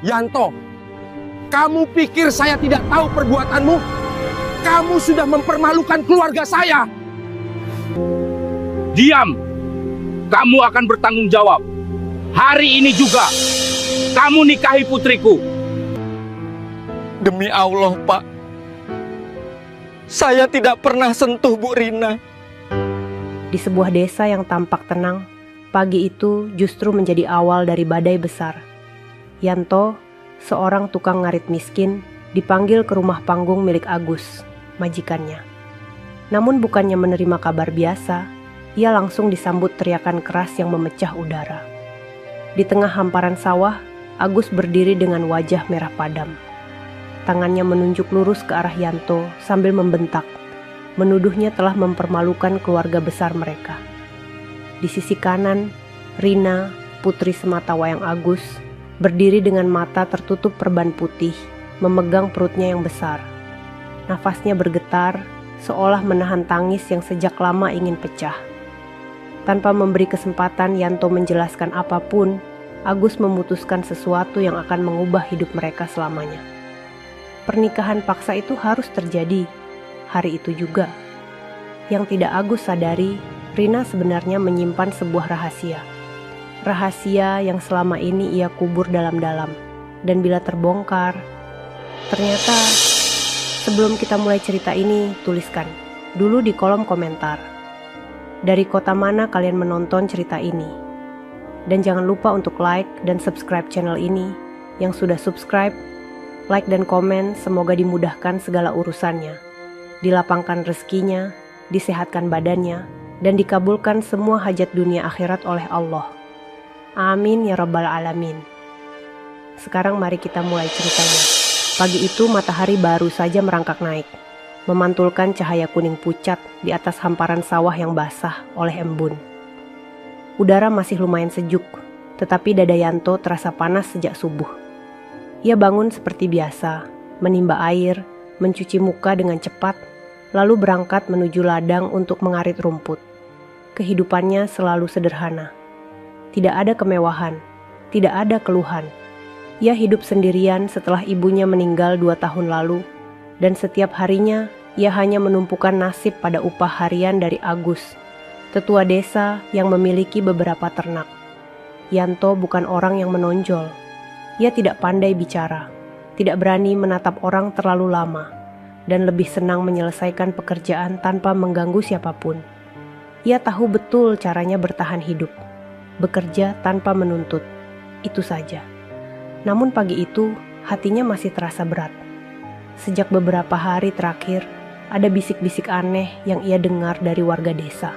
Yanto, kamu pikir saya tidak tahu perbuatanmu? Kamu sudah mempermalukan keluarga saya. Diam! Kamu akan bertanggung jawab. Hari ini juga, kamu nikahi putriku. Demi Allah, Pak. Saya tidak pernah sentuh Bu Rina. Di sebuah desa yang tampak tenang, pagi itu justru menjadi awal dari badai besar. Yanto, seorang tukang ngarit miskin, dipanggil ke rumah panggung milik Agus, majikannya. Namun bukannya menerima kabar biasa, ia langsung disambut teriakan keras yang memecah udara. Di tengah hamparan sawah, Agus berdiri dengan wajah merah padam. Tangannya menunjuk lurus ke arah Yanto sambil membentak, menuduhnya telah mempermalukan keluarga besar mereka. Di sisi kanan, Rina, putri sematawayang Agus, berdiri dengan mata tertutup perban putih, memegang perutnya yang besar. Nafasnya bergetar, seolah menahan tangis yang sejak lama ingin pecah. Tanpa memberi kesempatan Yanto menjelaskan apapun, Agus memutuskan sesuatu yang akan mengubah hidup mereka selamanya. Pernikahan paksa itu harus terjadi, hari itu juga. Yang tidak Agus sadari, Rina sebenarnya menyimpan sebuah rahasia. Rahasia yang selama ini ia kubur dalam-dalam. Dan bila terbongkar, ternyata sebelum kita mulai cerita ini, tuliskan dulu di kolom komentar dari kota mana kalian menonton cerita ini. Dan jangan lupa untuk like dan subscribe channel ini. Yang sudah subscribe, like dan komen, semoga dimudahkan segala urusannya, dilapangkan rezekinya, disehatkan badannya, dan dikabulkan semua hajat dunia akhirat oleh Allah. Amin ya rabbal alamin. Sekarang mari kita mulai ceritanya. Pagi itu matahari baru saja merangkak naik, memantulkan cahaya kuning pucat di atas hamparan sawah yang basah oleh embun. Udara masih lumayan sejuk, tetapi dada Yanto terasa panas sejak subuh. Ia bangun seperti biasa, menimba air, mencuci muka dengan cepat, lalu berangkat menuju ladang untuk mengarit rumput. Kehidupannya selalu sederhana. Tidak ada kemewahan, tidak ada keluhan. Ia hidup sendirian setelah ibunya meninggal 2 tahun lalu, dan setiap harinya ia hanya menumpukan nasib pada upah harian dari Agus, tetua desa yang memiliki beberapa ternak. Yanto bukan orang yang menonjol. Ia tidak pandai bicara, tidak berani menatap orang terlalu lama, dan lebih senang menyelesaikan pekerjaan tanpa mengganggu siapapun. Ia tahu betul caranya bertahan hidup, bekerja tanpa menuntut, itu saja. Namun pagi itu, hatinya masih terasa berat. Sejak beberapa hari terakhir, ada bisik-bisik aneh yang ia dengar dari warga desa.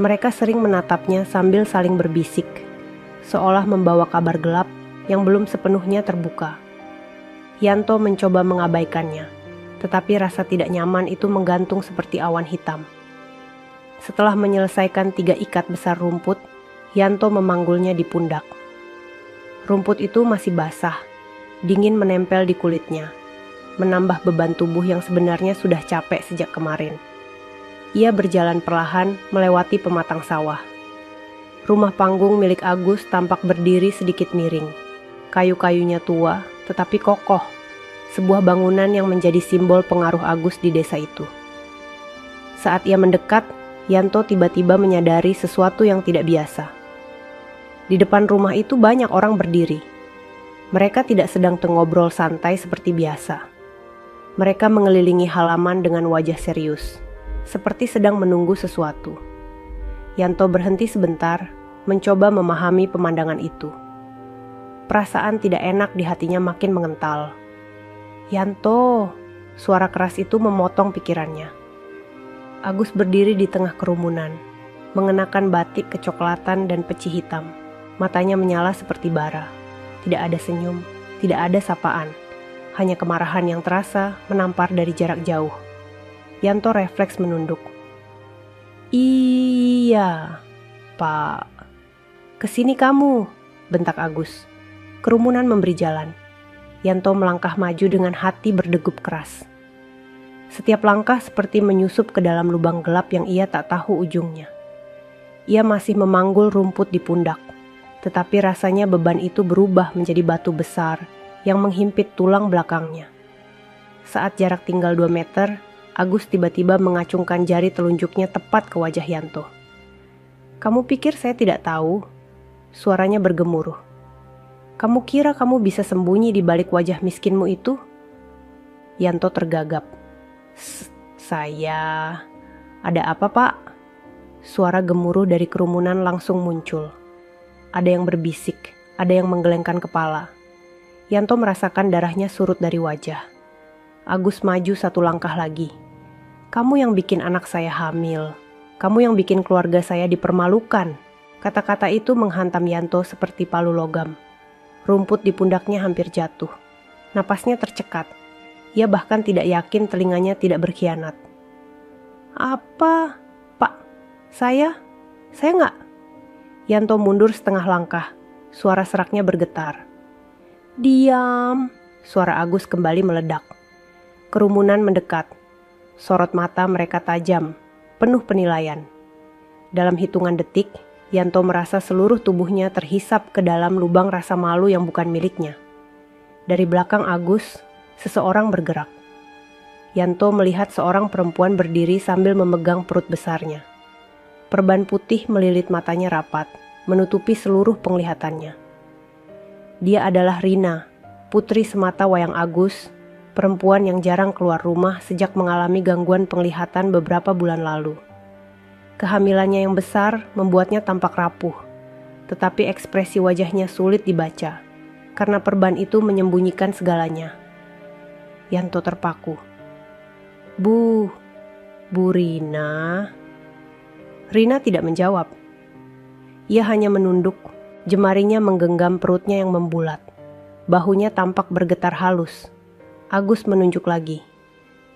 Mereka sering menatapnya sambil saling berbisik, seolah membawa kabar gelap yang belum sepenuhnya terbuka. Yanto mencoba mengabaikannya, tetapi rasa tidak nyaman itu menggantung seperti awan hitam. Setelah menyelesaikan 3 ikat besar rumput, Yanto memanggulnya di pundak. Rumput itu masih basah, dingin menempel di kulitnya, menambah beban tubuh yang sebenarnya sudah capek sejak kemarin. Ia berjalan perlahan melewati pematang sawah. Rumah panggung milik Agus tampak berdiri sedikit miring. Kayu-kayunya tua, tetapi kokoh. Sebuah bangunan yang menjadi simbol pengaruh Agus di desa itu. Saat ia mendekat, Yanto tiba-tiba menyadari sesuatu yang tidak biasa. Di depan rumah itu banyak orang berdiri. Mereka tidak sedang ngobrol santai seperti biasa. Mereka mengelilingi halaman dengan wajah serius, seperti sedang menunggu sesuatu. Yanto berhenti sebentar, mencoba memahami pemandangan itu. Perasaan tidak enak di hatinya makin mengental. Yanto, suara keras itu memotong pikirannya. Agus berdiri di tengah kerumunan, mengenakan batik kecoklatan dan peci hitam. Matanya menyala seperti bara. Tidak ada senyum, tidak ada sapaan. Hanya kemarahan yang terasa menampar dari jarak jauh. Yanto refleks menunduk. Iya, Pak. Kesini kamu, bentak Agus. Kerumunan memberi jalan. Yanto melangkah maju dengan hati berdegup keras. Setiap langkah seperti menyusup ke dalam lubang gelap yang ia tak tahu ujungnya. Ia masih memanggul rumput di pundak. tetapi rasanya beban itu berubah menjadi batu besar yang menghimpit tulang belakangnya. Saat jarak tinggal 2 meter, Agus tiba-tiba mengacungkan jari telunjuknya tepat ke wajah Yanto. "Kamu pikir saya tidak tahu?" Suaranya bergemuruh. "Kamu kira kamu bisa sembunyi di balik wajah miskinmu itu?" Yanto tergagap. Saya... Ada apa, Pak?" Suara gemuruh dari kerumunan langsung muncul. Ada yang berbisik, ada yang menggelengkan kepala. Yanto merasakan darahnya surut dari wajah. Agus maju 1 langkah lagi. "Kamu yang bikin anak saya hamil. Kamu yang bikin keluarga saya dipermalukan." Kata-kata itu menghantam Yanto seperti palu logam. Rumput di pundaknya hampir jatuh. Napasnya tercekat. Ia bahkan tidak yakin telinganya tidak berkhianat. "Apa? Pak, saya nggak..." Yanto mundur setengah langkah. Suara seraknya bergetar. "Diam!" Suara Agus kembali meledak. Kerumunan mendekat. Sorot mata mereka tajam, penuh penilaian. Dalam hitungan detik, Yanto merasa seluruh tubuhnya terhisap ke dalam lubang rasa malu yang bukan miliknya. Dari belakang Agus, seseorang bergerak. Yanto melihat seorang perempuan berdiri sambil memegang perut besarnya. Perban putih melilit matanya rapat, menutupi seluruh penglihatannya. Dia adalah Rina, putri semata wayang Agus, perempuan yang jarang keluar rumah sejak mengalami gangguan penglihatan beberapa bulan lalu. Kehamilannya yang besar membuatnya tampak rapuh, tetapi ekspresi wajahnya sulit dibaca, karena perban itu menyembunyikan segalanya. Yanto terpaku. Bu Rina." Rina tidak menjawab. Ia hanya menunduk, jemarinya menggenggam perutnya yang membulat. Bahunya tampak bergetar halus. Agus menunjuk lagi.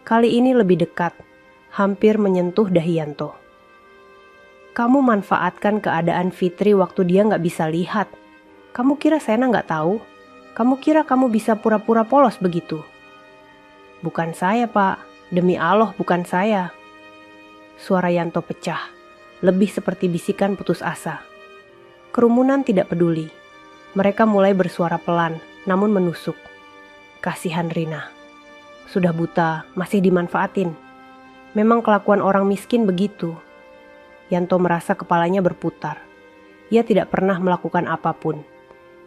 Kali ini lebih dekat, hampir menyentuh dahi Yanto. "Kamu manfaatkan keadaan Fitri waktu dia nggak bisa lihat. Kamu kira Sena nggak tahu? Kamu kira kamu bisa pura-pura polos begitu?" "Bukan saya, Pak. Demi Allah, bukan saya." Suara Yanto pecah, lebih seperti bisikan putus asa. Kerumunan tidak peduli. Mereka mulai bersuara pelan, namun menusuk. Kasihan Rina. Sudah buta, masih dimanfaatin. Memang kelakuan orang miskin begitu. Yanto merasa kepalanya berputar. Ia tidak pernah melakukan apapun.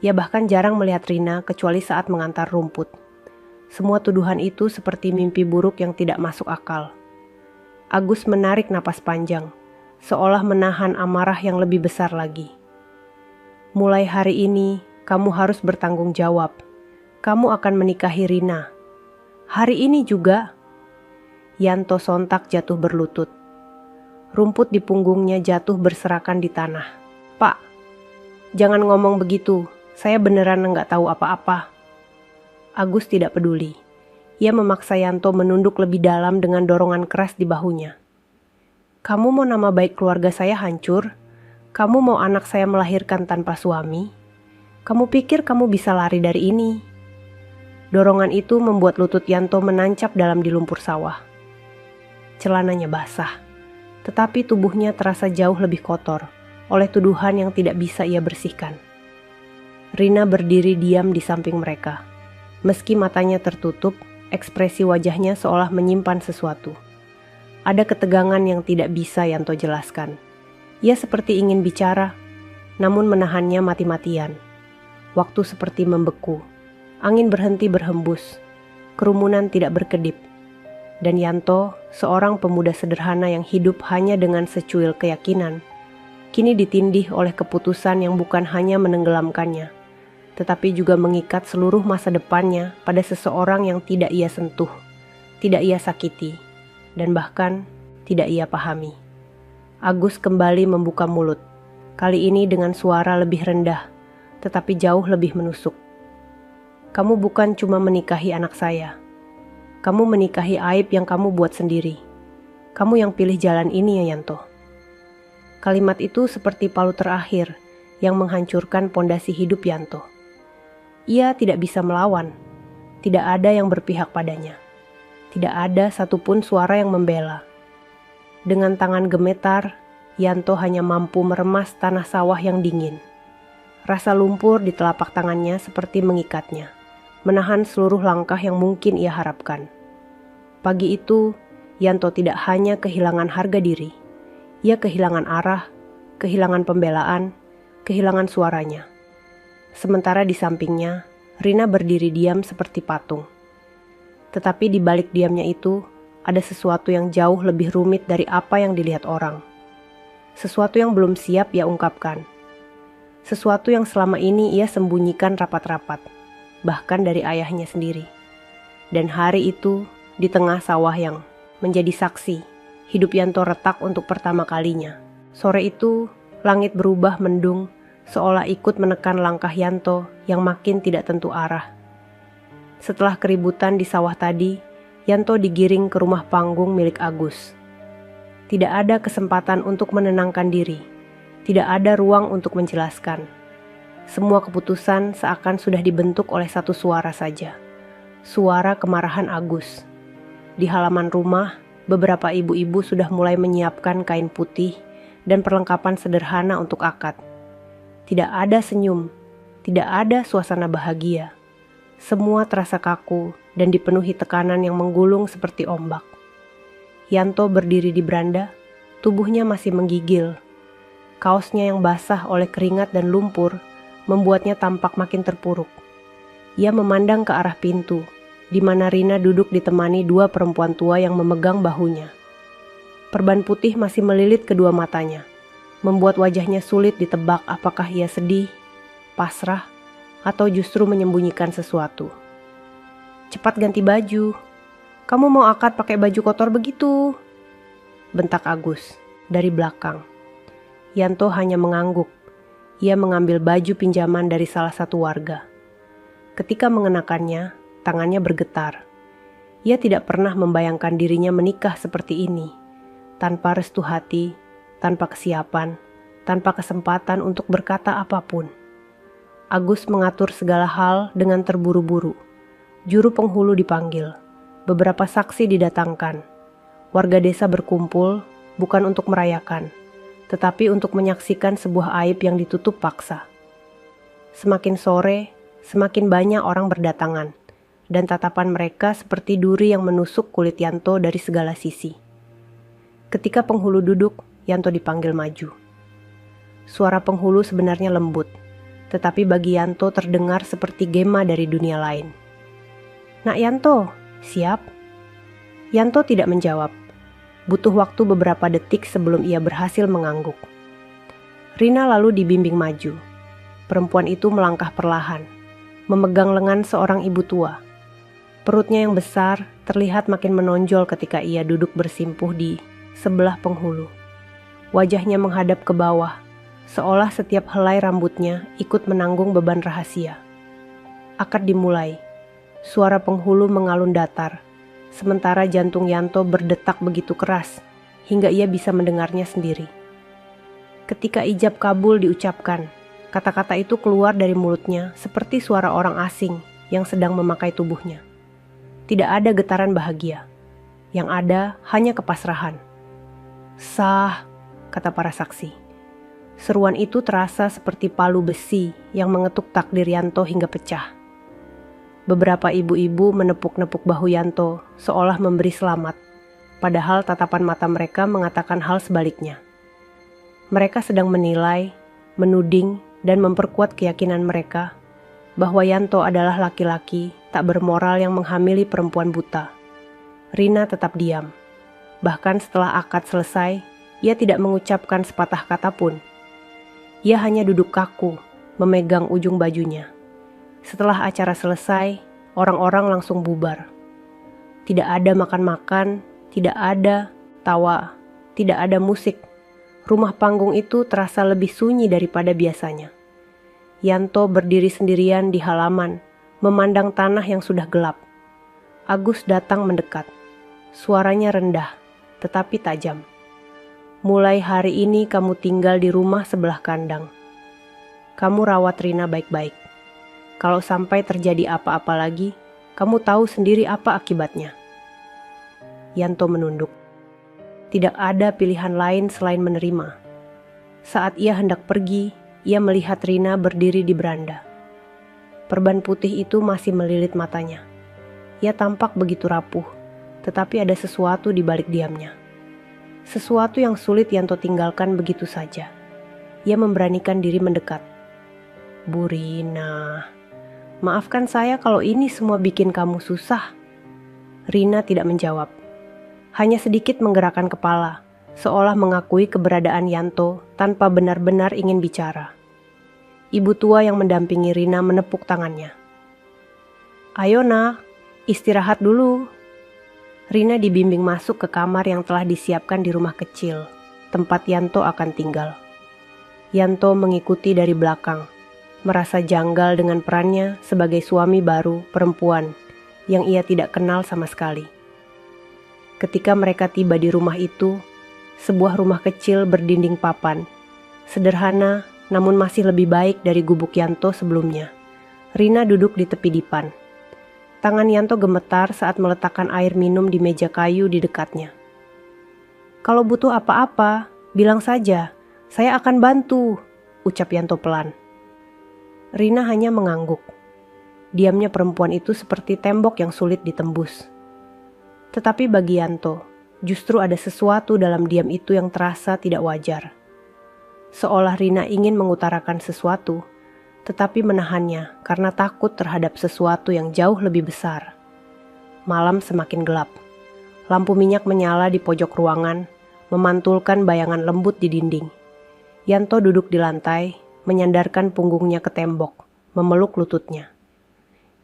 Ia bahkan jarang melihat Rina kecuali saat mengantar rumput. Semua tuduhan itu seperti mimpi buruk yang tidak masuk akal. Agus menarik napas panjang, seolah menahan amarah yang lebih besar lagi. "Mulai hari ini, kamu harus bertanggung jawab. Kamu akan menikahi Rina. Hari ini juga." Yanto sontak jatuh berlutut. Rumput di punggungnya jatuh berserakan di tanah. "Pak, jangan ngomong begitu. Saya beneran nggak tahu apa-apa." Agus tidak peduli. Ia memaksa Yanto menunduk lebih dalam dengan dorongan keras di bahunya. "Kamu mau nama baik keluarga saya hancur? Kamu mau anak saya melahirkan tanpa suami? Kamu pikir kamu bisa lari dari ini?" Dorongan itu membuat lutut Yanto menancap dalam di lumpur sawah. Celananya basah, tetapi tubuhnya terasa jauh lebih kotor oleh tuduhan yang tidak bisa ia bersihkan. Rina berdiri diam di samping mereka. Meski matanya tertutup, ekspresi wajahnya seolah menyimpan sesuatu. Ada ketegangan yang tidak bisa Yanto jelaskan. Ia seperti ingin bicara, namun menahannya mati-matian. Waktu seperti membeku. Angin berhenti berhembus. Kerumunan tidak berkedip. Dan Yanto, seorang pemuda sederhana yang hidup hanya dengan secuil keyakinan, kini ditindih oleh keputusan yang bukan hanya menenggelamkannya, tetapi juga mengikat seluruh masa depannya pada seseorang yang tidak ia sentuh, tidak ia sakiti, dan bahkan tidak ia pahami. Agus kembali membuka mulut, kali ini dengan suara lebih rendah, tetapi jauh lebih menusuk. "Kamu bukan cuma menikahi anak saya. Kamu menikahi aib yang kamu buat sendiri. Kamu yang pilih jalan ini ya Yanto." Kalimat itu seperti palu terakhir yang menghancurkan pondasi hidup Yanto. Ia tidak bisa melawan. Tidak ada yang berpihak padanya. Tidak ada satupun suara yang membela. Dengan tangan gemetar, Yanto hanya mampu meremas tanah sawah yang dingin. Rasa lumpur di telapak tangannya seperti mengikatnya, menahan seluruh langkah yang mungkin ia harapkan. Pagi itu, Yanto tidak hanya kehilangan harga diri, ia kehilangan arah, kehilangan pembelaan, kehilangan suaranya. Sementara di sampingnya, Rina berdiri diam seperti patung. Tetapi di balik diamnya itu, ada sesuatu yang jauh lebih rumit dari apa yang dilihat orang. Sesuatu yang belum siap ia ungkapkan. Sesuatu yang selama ini ia sembunyikan rapat-rapat, bahkan dari ayahnya sendiri. Dan hari itu, di tengah sawah yang menjadi saksi, hidup Yanto retak untuk pertama kalinya. Sore itu, langit berubah mendung, seolah ikut menekan langkah Yanto yang makin tidak tentu arah. Setelah keributan di sawah tadi, Yanto digiring ke rumah panggung milik Agus. Tidak ada kesempatan untuk menenangkan diri, tidak ada ruang untuk menjelaskan. Semua keputusan seakan sudah dibentuk oleh satu suara saja, suara kemarahan Agus. Di halaman rumah, beberapa ibu-ibu sudah mulai menyiapkan kain putih dan perlengkapan sederhana untuk akad. Tidak ada senyum, tidak ada suasana bahagia. Semua terasa kaku dan dipenuhi tekanan yang menggulung seperti ombak. Yanto berdiri di beranda, tubuhnya masih menggigil. Kaosnya yang basah oleh keringat dan lumpur membuatnya tampak makin terpuruk. Ia memandang ke arah pintu, di mana Rina duduk ditemani dua perempuan tua yang memegang bahunya. Perban putih masih melilit kedua matanya, membuat wajahnya sulit ditebak apakah ia sedih, pasrah, atau justru menyembunyikan sesuatu. "Cepat ganti baju. Kamu mau akad pakai baju kotor begitu?" bentak Agus dari belakang. Yanto hanya mengangguk. Ia mengambil baju pinjaman dari salah satu warga. Ketika mengenakannya, tangannya bergetar. Ia tidak pernah membayangkan dirinya menikah seperti ini, tanpa restu hati, tanpa kesiapan, tanpa kesempatan untuk berkata apapun. Agus mengatur segala hal dengan terburu-buru. Juru penghulu dipanggil, beberapa saksi didatangkan. Warga desa berkumpul bukan untuk merayakan, tetapi untuk menyaksikan sebuah aib yang ditutup paksa. Semakin sore, semakin banyak orang berdatangan, dan tatapan mereka seperti duri yang menusuk kulit Yanto dari segala sisi. Ketika penghulu duduk, Yanto dipanggil maju. Suara penghulu sebenarnya lembut, tetapi bagi Yanto terdengar seperti gema dari dunia lain. "Nak Yanto, siap?" Yanto tidak menjawab. Butuh waktu beberapa detik sebelum ia berhasil mengangguk. Rina lalu dibimbing maju. Perempuan itu melangkah perlahan, memegang lengan seorang ibu tua. Perutnya yang besar terlihat makin menonjol ketika ia duduk bersimpuh di sebelah penghulu. Wajahnya menghadap ke bawah, seolah setiap helai rambutnya ikut menanggung beban rahasia. Akad dimulai. Suara penghulu mengalun datar, sementara jantung Yanto berdetak begitu keras hingga ia bisa mendengarnya sendiri. Ketika ijab kabul diucapkan, kata-kata itu keluar dari mulutnya seperti suara orang asing yang sedang memakai tubuhnya. Tidak ada getaran bahagia. Yang ada hanya kepasrahan. "Sah," kata para saksi. Seruan itu terasa seperti palu besi yang mengetuk takdir Yanto hingga pecah. Beberapa ibu-ibu menepuk-nepuk bahu Yanto seolah memberi selamat, padahal tatapan mata mereka mengatakan hal sebaliknya. Mereka sedang menilai, menuding, dan memperkuat keyakinan mereka bahwa Yanto adalah laki-laki tak bermoral yang menghamili perempuan buta. Rina tetap diam. Bahkan setelah akad selesai, ia tidak mengucapkan sepatah kata pun. Ia hanya duduk kaku, memegang ujung bajunya. Setelah acara selesai, orang-orang langsung bubar. Tidak ada makan-makan, tidak ada tawa, tidak ada musik. Rumah panggung itu terasa lebih sunyi daripada biasanya. Yanto berdiri sendirian di halaman, memandang tanah yang sudah gelap. Agus datang mendekat. Suaranya rendah, tetapi tajam. "Mulai hari ini kamu tinggal di rumah sebelah kandang. Kamu rawat Rina baik-baik. Kalau sampai terjadi apa-apa lagi, kamu tahu sendiri apa akibatnya." Yanto menunduk. Tidak ada pilihan lain selain menerima. Saat ia hendak pergi, ia melihat Rina berdiri di beranda. Perban putih itu masih melilit matanya. Ia tampak begitu rapuh, tetapi ada sesuatu di balik diamnya. Sesuatu yang sulit Yanto tinggalkan begitu saja. Ia memberanikan diri mendekat. "Bu Rina, maafkan saya kalau ini semua bikin kamu susah." Rina tidak menjawab. Hanya sedikit menggerakkan kepala, seolah mengakui keberadaan Yanto tanpa benar-benar ingin bicara. Ibu tua yang mendampingi Rina menepuk tangannya. "Ayo nak, istirahat dulu." Rina dibimbing masuk ke kamar yang telah disiapkan di rumah kecil, tempat Yanto akan tinggal. Yanto mengikuti dari belakang, merasa janggal dengan perannya sebagai suami baru perempuan yang ia tidak kenal sama sekali. Ketika mereka tiba di rumah itu, sebuah rumah kecil berdinding papan, sederhana namun masih lebih baik dari gubuk Yanto sebelumnya. Rina duduk di tepi dipan. Tangan Yanto gemetar saat meletakkan air minum di meja kayu di dekatnya. "Kalau butuh apa-apa, bilang saja. Saya akan bantu," ucap Yanto pelan. Rina hanya mengangguk. Diamnya perempuan itu seperti tembok yang sulit ditembus. Tetapi bagi Yanto, justru ada sesuatu dalam diam itu yang terasa tidak wajar. Seolah Rina ingin mengutarakan sesuatu, tetapi menahannya karena takut terhadap sesuatu yang jauh lebih besar. Malam semakin gelap. Lampu minyak menyala di pojok ruangan, memantulkan bayangan lembut di dinding. Yanto duduk di lantai, menyandarkan punggungnya ke tembok, memeluk lututnya.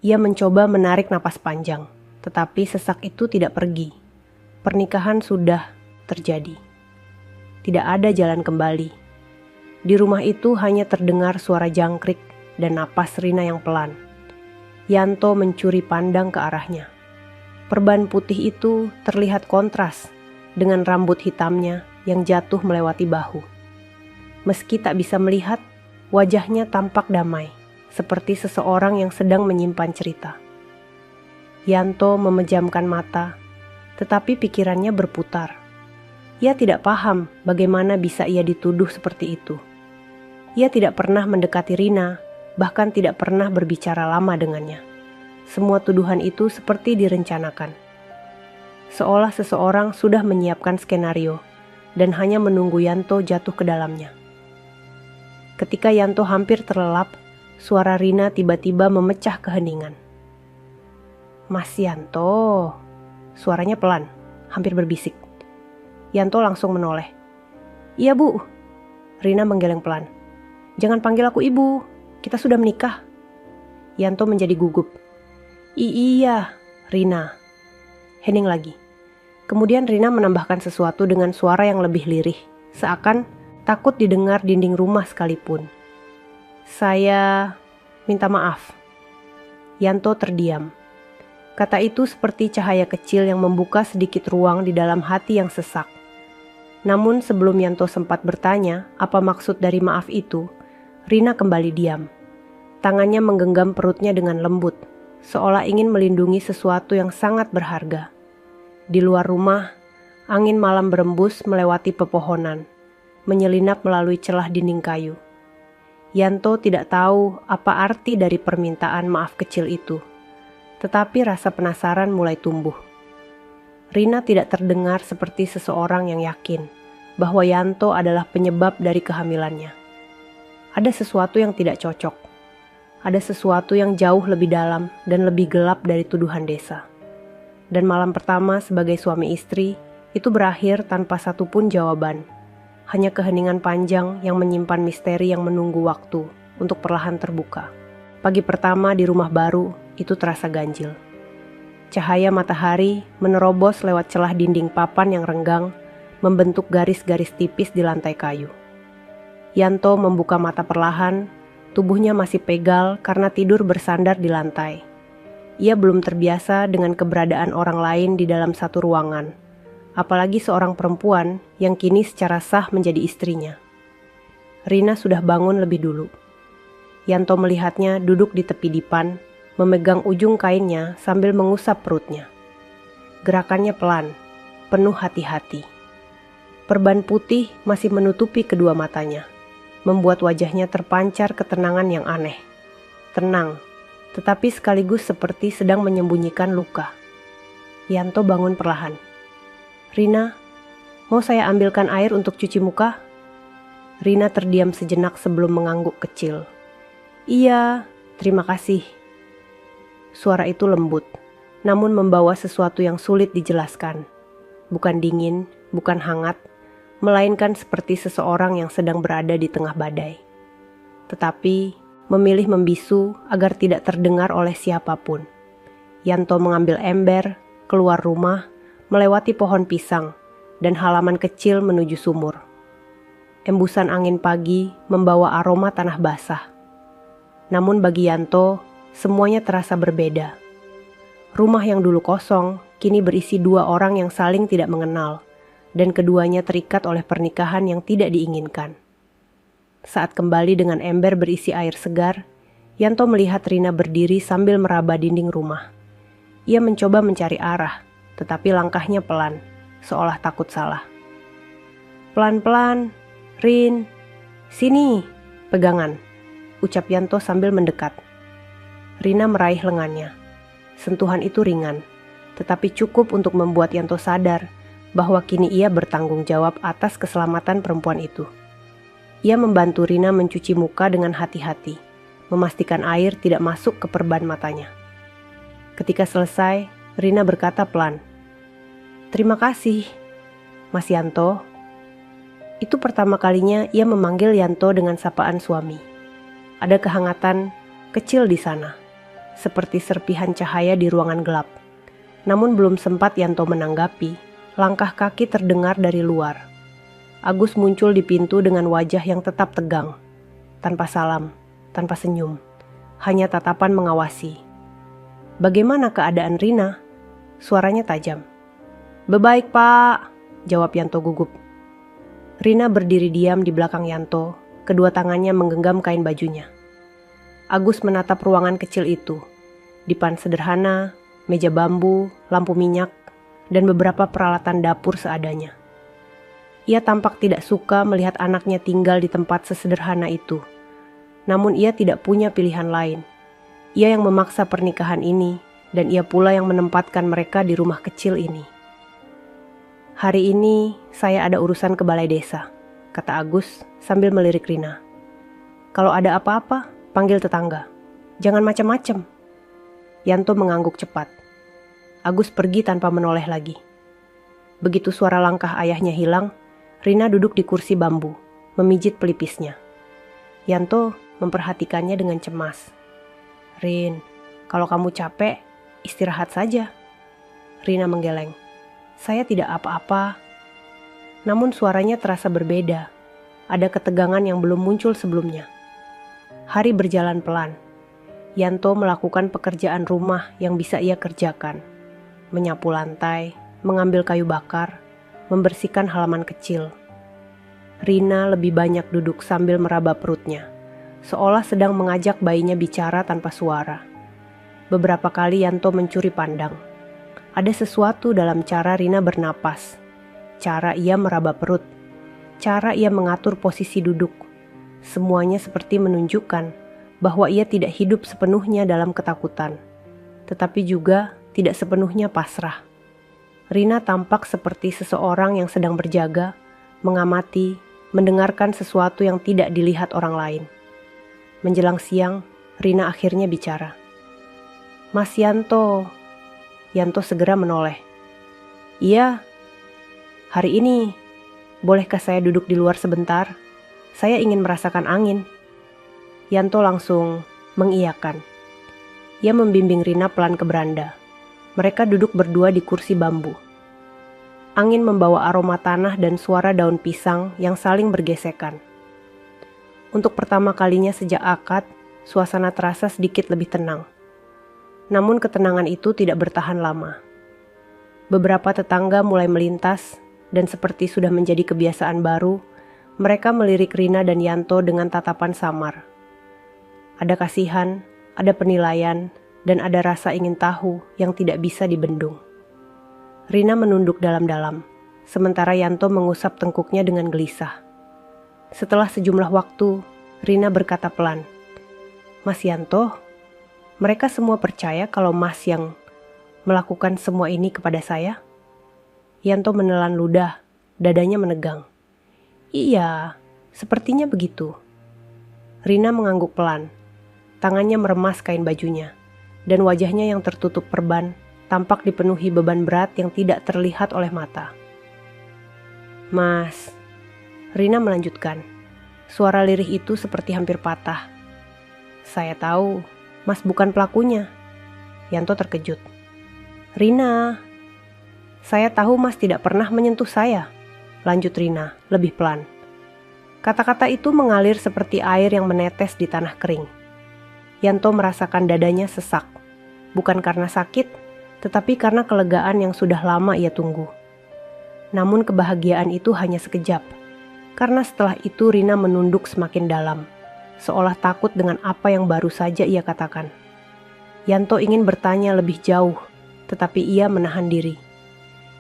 Ia mencoba menarik napas panjang, tetapi sesak itu tidak pergi. Pernikahan sudah terjadi. Tidak ada jalan kembali. Di rumah itu hanya terdengar suara jangkrik dan napas Rina yang pelan. Yanto mencuri pandang ke arahnya. Perban putih itu terlihat kontras dengan rambut hitamnya yang jatuh melewati bahu. Meski tak bisa melihat, wajahnya tampak damai, seperti seseorang yang sedang menyimpan cerita. Yanto memejamkan mata, tetapi pikirannya berputar. Ia tidak paham bagaimana bisa ia dituduh seperti itu. Ia tidak pernah mendekati Rina, bahkan tidak pernah berbicara lama dengannya. Semua tuduhan itu seperti direncanakan. Seolah seseorang sudah menyiapkan skenario dan hanya menunggu Yanto jatuh ke dalamnya. Ketika Yanto hampir terlelap, suara Rina tiba-tiba memecah keheningan. "Mas Yanto," suaranya pelan, hampir berbisik. Yanto langsung menoleh. "Iya Bu." Rina menggeleng pelan. "Jangan panggil aku ibu, kita sudah menikah." Yanto menjadi gugup. Iya, Rina." Hening lagi. Kemudian Rina menambahkan sesuatu dengan suara yang lebih lirih, seakan takut didengar dinding rumah sekalipun. "Saya minta maaf." Yanto terdiam. Kata itu seperti cahaya kecil yang membuka sedikit ruang di dalam hati yang sesak. Namun sebelum Yanto sempat bertanya apa maksud dari maaf itu, Rina kembali diam. Tangannya menggenggam perutnya dengan lembut, seolah ingin melindungi sesuatu yang sangat berharga. Di luar rumah, angin malam berembus melewati pepohonan, menyelinap melalui celah dinding kayu. Yanto tidak tahu apa arti dari permintaan maaf kecil itu, tetapi rasa penasaran mulai tumbuh. Rina tidak terdengar seperti seseorang yang yakin bahwa Yanto adalah penyebab dari kehamilannya. Ada sesuatu yang tidak cocok. Ada sesuatu yang jauh lebih dalam dan lebih gelap dari tuduhan desa. Dan malam pertama sebagai suami istri itu berakhir tanpa satupun jawaban. Hanya keheningan panjang yang menyimpan misteri yang menunggu waktu untuk perlahan terbuka. Pagi pertama di rumah baru itu terasa ganjil. Cahaya matahari menerobos lewat celah dinding papan yang renggang, membentuk garis-garis tipis di lantai kayu. Yanto membuka mata perlahan, tubuhnya masih pegal karena tidur bersandar di lantai. Ia belum terbiasa dengan keberadaan orang lain di dalam satu ruangan, apalagi seorang perempuan yang kini secara sah menjadi istrinya. Rina sudah bangun lebih dulu. Yanto melihatnya duduk di tepi dipan, memegang ujung kainnya sambil mengusap perutnya. Gerakannya pelan, penuh hati-hati. Perban putih masih menutupi kedua matanya. membuat wajahnya terpancar ketenangan yang aneh. Tenang, tetapi sekaligus seperti sedang menyembunyikan luka. Yanto bangun perlahan. "Rina, mau saya ambilkan air untuk cuci muka?" Rina terdiam sejenak sebelum mengangguk kecil. "Iya, terima kasih." Suara itu lembut, namun membawa sesuatu yang sulit dijelaskan. Bukan dingin, bukan hangat, melainkan seperti seseorang yang sedang berada di tengah badai. Tetapi memilih membisu agar tidak terdengar oleh siapapun. Yanto mengambil ember, keluar rumah, melewati pohon pisang, dan halaman kecil menuju sumur. Embusan angin pagi membawa aroma tanah basah. Namun bagi Yanto, semuanya terasa berbeda. Rumah yang dulu kosong, kini berisi dua orang yang saling tidak mengenal, dan keduanya terikat oleh pernikahan yang tidak diinginkan. Saat kembali dengan ember berisi air segar, Yanto melihat Rina berdiri sambil meraba dinding rumah. Ia mencoba mencari arah, tetapi langkahnya pelan, seolah takut salah. "Pelan-pelan, Rin. Sini, pegangan," ucap Yanto sambil mendekat. Rina meraih lengannya. Sentuhan itu ringan, tetapi cukup untuk membuat Yanto sadar bahwa kini ia bertanggung jawab atas keselamatan perempuan itu. Ia membantu Rina mencuci muka dengan hati-hati, memastikan air tidak masuk ke perban matanya. Ketika selesai, Rina berkata pelan, "Terima kasih, Mas Yanto." Itu pertama kalinya ia memanggil Yanto dengan sapaan suami. Ada kehangatan kecil di sana, seperti serpihan cahaya di ruangan gelap. Namun belum sempat Yanto menanggapi, langkah kaki terdengar dari luar. Agus muncul di pintu dengan wajah yang tetap tegang. Tanpa salam, tanpa senyum, hanya tatapan mengawasi. "Bagaimana keadaan Rina?" Suaranya tajam. "Bebaik, Pak," jawab Yanto gugup. Rina berdiri diam di belakang Yanto, kedua tangannya menggenggam kain bajunya. Agus menatap ruangan kecil itu. Dipan sederhana, meja bambu, lampu minyak, dan beberapa peralatan dapur seadanya. Ia tampak tidak suka melihat anaknya tinggal di tempat sesederhana itu. Namun ia tidak punya pilihan lain. Ia yang memaksa pernikahan ini, dan ia pula yang menempatkan mereka di rumah kecil ini. "Hari ini saya ada urusan ke balai desa," kata Agus sambil melirik Rina. "Kalau ada apa-apa, panggil tetangga. Jangan macam-macam." Yanto mengangguk cepat. Agus pergi tanpa menoleh lagi. Begitu suara langkah ayahnya hilang, Rina duduk di kursi bambu, memijit pelipisnya. Yanto memperhatikannya dengan cemas. "Rin, kalau kamu capek, istirahat saja." Rina menggeleng. "Saya tidak apa-apa." Namun suaranya terasa berbeda. Ada ketegangan yang belum muncul sebelumnya. Hari berjalan pelan. Yanto melakukan pekerjaan rumah yang bisa ia kerjakan. Menyapu lantai, mengambil kayu bakar, membersihkan halaman kecil. Rina lebih banyak duduk sambil meraba perutnya, seolah sedang mengajak bayinya bicara tanpa suara. Beberapa kali Yanto mencuri pandang. Ada sesuatu dalam cara Rina bernapas, cara ia meraba perut, cara ia mengatur posisi duduk. Semuanya seperti menunjukkan bahwa ia tidak hidup sepenuhnya dalam ketakutan, tetapi juga tidak sepenuhnya pasrah. Rina tampak seperti seseorang yang sedang berjaga, mengamati, mendengarkan sesuatu yang tidak dilihat orang lain. Menjelang siang, Rina akhirnya bicara. "Mas Yanto." Yanto segera menoleh. "Iya, hari ini, bolehkah saya duduk di luar sebentar? Saya ingin merasakan angin." Yanto langsung mengiyakan. Ia membimbing Rina pelan ke beranda. Mereka duduk berdua di kursi bambu. Angin membawa aroma tanah dan suara daun pisang yang saling bergesekan. Untuk pertama kalinya sejak akad, suasana terasa sedikit lebih tenang. Namun ketenangan itu tidak bertahan lama. Beberapa tetangga mulai melintas, dan seperti sudah menjadi kebiasaan baru, mereka melirik Rina dan Yanto dengan tatapan samar. Ada kasihan, ada penilaian, dan ada rasa ingin tahu yang tidak bisa dibendung. Rina menunduk dalam-dalam, sementara Yanto mengusap tengkuknya dengan gelisah. Setelah sejumlah waktu, Rina berkata pelan, "Mas Yanto, mereka semua percaya kalau Mas yang melakukan semua ini kepada saya?" Yanto menelan ludah, dadanya menegang. "Iya, sepertinya begitu." Rina mengangguk pelan. Tangannya meremas kain bajunya, dan wajahnya yang tertutup perban tampak dipenuhi beban berat yang tidak terlihat oleh mata. "Mas," Rina melanjutkan. Suara lirih itu seperti hampir patah. "Saya tahu, Mas bukan pelakunya." Yanto terkejut. "Rina, saya tahu Mas tidak pernah menyentuh saya," lanjut Rina lebih pelan. Kata-kata itu mengalir seperti air yang menetes di tanah kering. Yanto merasakan dadanya sesak, bukan karena sakit, tetapi karena kelegaan yang sudah lama ia tunggu. Namun kebahagiaan itu hanya sekejap, karena setelah itu Rina menunduk semakin dalam, seolah takut dengan apa yang baru saja ia katakan. Yanto ingin bertanya lebih jauh, tetapi ia menahan diri.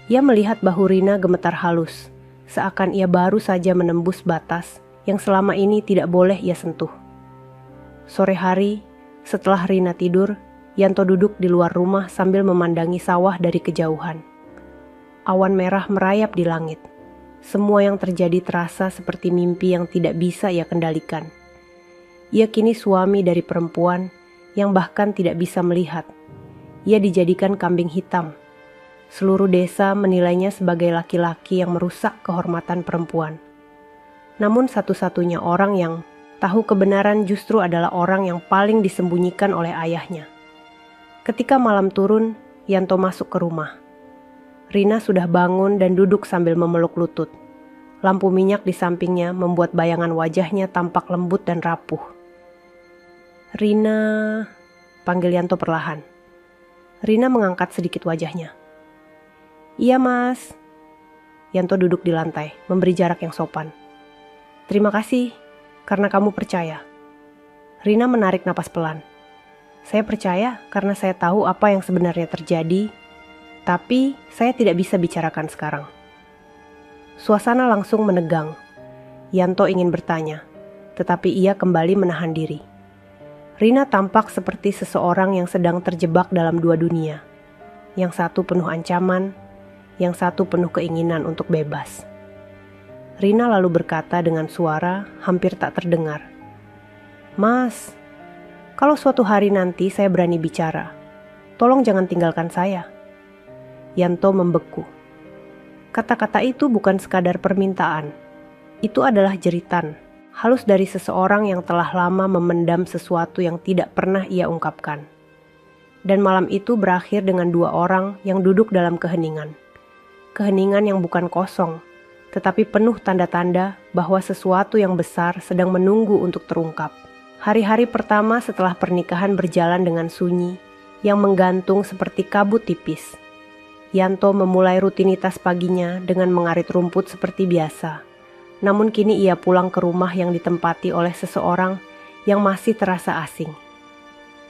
Ia melihat bahu Rina gemetar halus, seakan ia baru saja menembus batas yang selama ini tidak boleh ia sentuh. Sore hari, setelah Rina tidur, Yanto duduk di luar rumah sambil memandangi sawah dari kejauhan. Awan merah merayap di langit. Semua yang terjadi terasa seperti mimpi yang tidak bisa ia kendalikan. Ia kini suami dari perempuan yang bahkan tidak bisa melihat. Ia dijadikan kambing hitam. Seluruh desa menilainya sebagai laki-laki yang merusak kehormatan perempuan. Namun satu-satunya orang yang tahu kebenaran justru adalah orang yang paling disembunyikan oleh ayahnya. Ketika malam turun, Yanto masuk ke rumah. Rina sudah bangun dan duduk sambil memeluk lutut. Lampu minyak di sampingnya membuat bayangan wajahnya tampak lembut dan rapuh. "Rina," panggil Yanto perlahan. Rina mengangkat sedikit wajahnya. "Iya, Mas." Yanto duduk di lantai, memberi jarak yang sopan. "Terima kasih, karena kamu percaya." Rina menarik napas pelan. "Saya percaya karena saya tahu apa yang sebenarnya terjadi, tapi saya tidak bisa bicarakan sekarang." Suasana langsung menegang. Yanto ingin bertanya, tetapi ia kembali menahan diri. Rina tampak seperti seseorang yang sedang terjebak dalam dua dunia. Yang satu penuh ancaman, yang satu penuh keinginan untuk bebas. Rina lalu berkata dengan suara hampir tak terdengar, "Mas, kalau suatu hari nanti saya berani bicara, tolong jangan tinggalkan saya." Yanto membeku. Kata-kata itu bukan sekadar permintaan. Itu adalah jeritan, halus dari seseorang yang telah lama memendam sesuatu yang tidak pernah ia ungkapkan. Dan malam itu berakhir dengan dua orang yang duduk dalam keheningan. Keheningan yang bukan kosong, tetapi penuh tanda-tanda bahwa sesuatu yang besar sedang menunggu untuk terungkap. Hari-hari pertama setelah pernikahan berjalan dengan sunyi, yang menggantung seperti kabut tipis. Yanto memulai rutinitas paginya dengan mengarit rumput seperti biasa. Namun kini ia pulang ke rumah yang ditempati oleh seseorang yang masih terasa asing.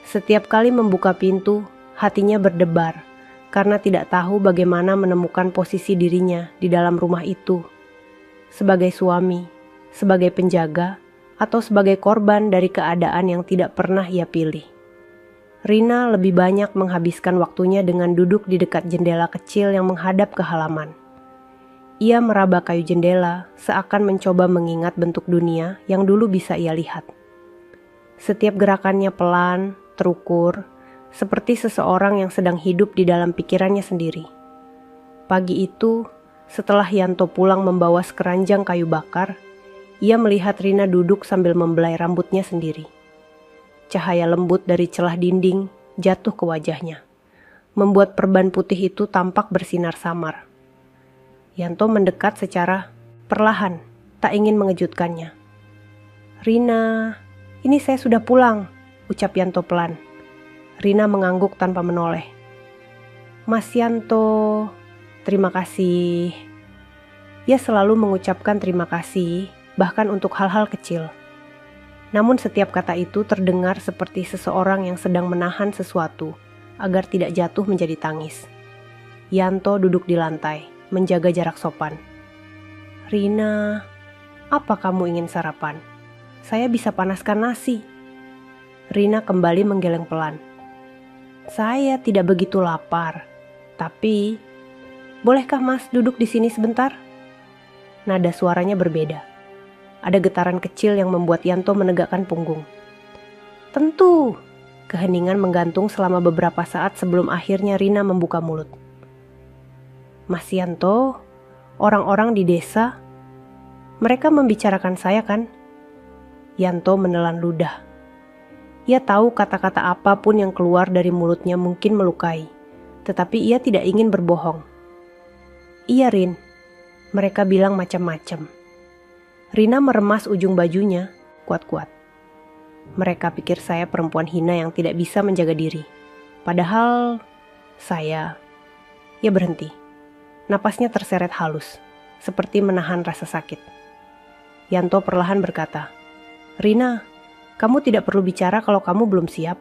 Setiap kali membuka pintu, hatinya berdebar karena tidak tahu bagaimana menemukan posisi dirinya di dalam rumah itu. Sebagai suami, sebagai penjaga, atau sebagai korban dari keadaan yang tidak pernah ia pilih. Rina lebih banyak menghabiskan waktunya dengan duduk di dekat jendela kecil yang menghadap ke halaman. Ia meraba kayu jendela seakan mencoba mengingat bentuk dunia yang dulu bisa ia lihat. Setiap gerakannya pelan, terukur, seperti seseorang yang sedang hidup di dalam pikirannya sendiri. Pagi itu, setelah Yanto pulang membawa sekeranjang kayu bakar, ia melihat Rina duduk sambil membelai rambutnya sendiri. Cahaya lembut dari celah dinding jatuh ke wajahnya, membuat perban putih itu tampak bersinar samar. Yanto mendekat secara perlahan, tak ingin mengejutkannya. "Rina, ini saya sudah pulang," ucap Yanto pelan. Rina mengangguk tanpa menoleh. "Mas Yanto, terima kasih." Ia selalu mengucapkan terima kasih, bahkan untuk hal-hal kecil. Namun setiap kata itu terdengar seperti seseorang yang sedang menahan sesuatu agar tidak jatuh menjadi tangis. Yanto duduk di lantai, menjaga jarak sopan. "Rina," Apa kamu ingin sarapan? Saya bisa panaskan nasi. Rina kembali menggeleng pelan. Saya tidak begitu lapar, tapi bolehkah Mas duduk di sini sebentar? Nada suaranya berbeda. Ada getaran kecil yang membuat Yanto menegakkan punggung. Tentu. Keheningan menggantung selama beberapa saat sebelum akhirnya Rina membuka mulut. Mas Yanto, orang-orang di desa, mereka membicarakan saya kan? Yanto menelan ludah. Ia tahu kata-kata apapun yang keluar dari mulutnya mungkin melukai, tetapi ia tidak ingin berbohong. Iya Rin, mereka bilang macam-macam. Rina meremas ujung bajunya kuat-kuat. Mereka pikir saya perempuan hina yang tidak bisa menjaga diri. Padahal saya... Ia berhenti. Napasnya terseret halus, seperti menahan rasa sakit. Yanto perlahan berkata, Rina, kamu tidak perlu bicara kalau kamu belum siap.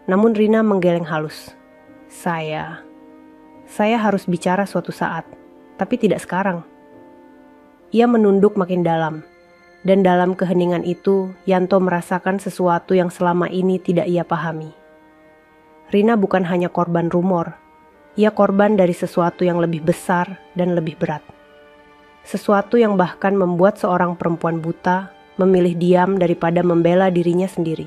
Namun Rina menggeleng halus. Saya harus bicara suatu saat, tapi tidak sekarang. Ia menunduk makin dalam. Dan dalam keheningan itu, Yanto merasakan sesuatu yang selama ini tidak ia pahami. Rina bukan hanya korban rumor, ia korban dari sesuatu yang lebih besar dan lebih berat. Sesuatu yang bahkan membuat seorang perempuan buta memilih diam daripada membela dirinya sendiri.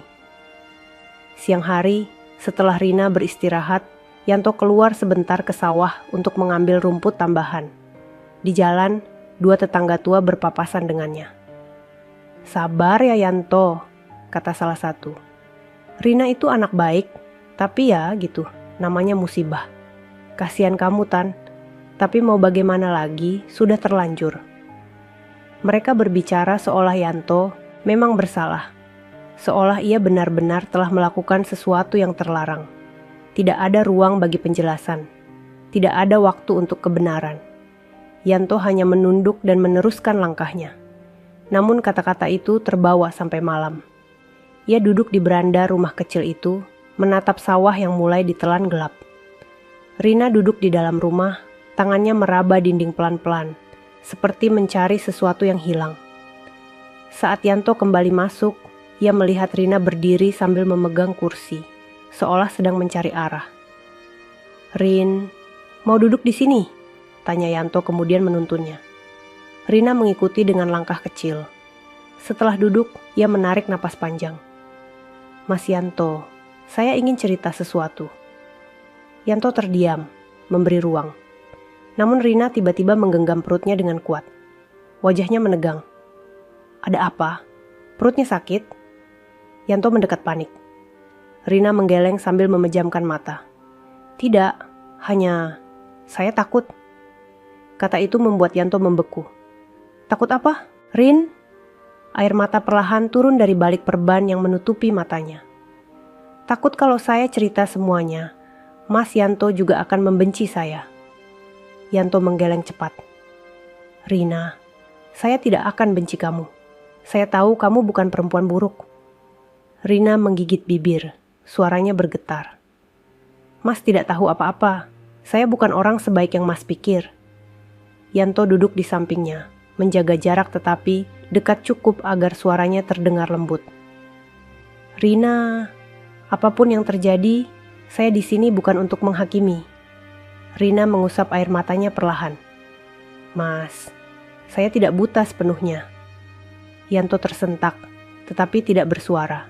Siang hari, setelah Rina beristirahat, Yanto keluar sebentar ke sawah untuk mengambil rumput tambahan. Di jalan, dua tetangga tua berpapasan dengannya. Sabar ya Yanto, kata salah satu. Rina itu anak baik, tapi ya gitu, namanya musibah. Kasihan kamu Tan, tapi mau bagaimana lagi, sudah terlanjur. Mereka berbicara seolah Yanto memang bersalah. Seolah ia benar-benar telah melakukan sesuatu yang terlarang. Tidak ada ruang bagi penjelasan. Tidak ada waktu untuk kebenaran. Yanto hanya menunduk dan meneruskan langkahnya. Namun kata-kata itu terbawa sampai malam. Ia duduk di beranda rumah kecil itu, menatap sawah yang mulai ditelan gelap. Rina duduk di dalam rumah, tangannya meraba dinding pelan-pelan, seperti mencari sesuatu yang hilang. Saat Yanto kembali masuk, ia melihat Rina berdiri sambil memegang kursi, seolah sedang mencari arah. Rin, mau duduk di sini? Tanya Yanto kemudian menuntunnya. Rina mengikuti dengan langkah kecil. Setelah duduk, ia menarik napas panjang. Mas Yanto, saya ingin cerita sesuatu. Yanto terdiam, memberi ruang. Namun Rina tiba-tiba menggenggam perutnya dengan kuat. Wajahnya menegang. Ada apa? Perutnya sakit? Yanto mendekat panik. Rina menggeleng sambil memejamkan mata. Tidak, hanya saya takut. Kata itu membuat Yanto membeku. Takut apa? Rin? Air mata perlahan turun dari balik perban yang menutupi matanya. Takut kalau saya cerita semuanya, Mas Yanto juga akan membenci saya. Yanto menggeleng cepat. Rina, saya tidak akan benci kamu. Saya tahu kamu bukan perempuan buruk. Rina menggigit bibir, suaranya bergetar. Mas tidak tahu apa-apa. Saya bukan orang sebaik yang Mas pikir. Yanto duduk di sampingnya, menjaga jarak tetapi dekat cukup agar suaranya terdengar lembut. Rina, apapun yang terjadi, saya di sini bukan untuk menghakimi. Rina mengusap air matanya perlahan. Mas, saya tidak buta sepenuhnya. Yanto tersentak, tetapi tidak bersuara.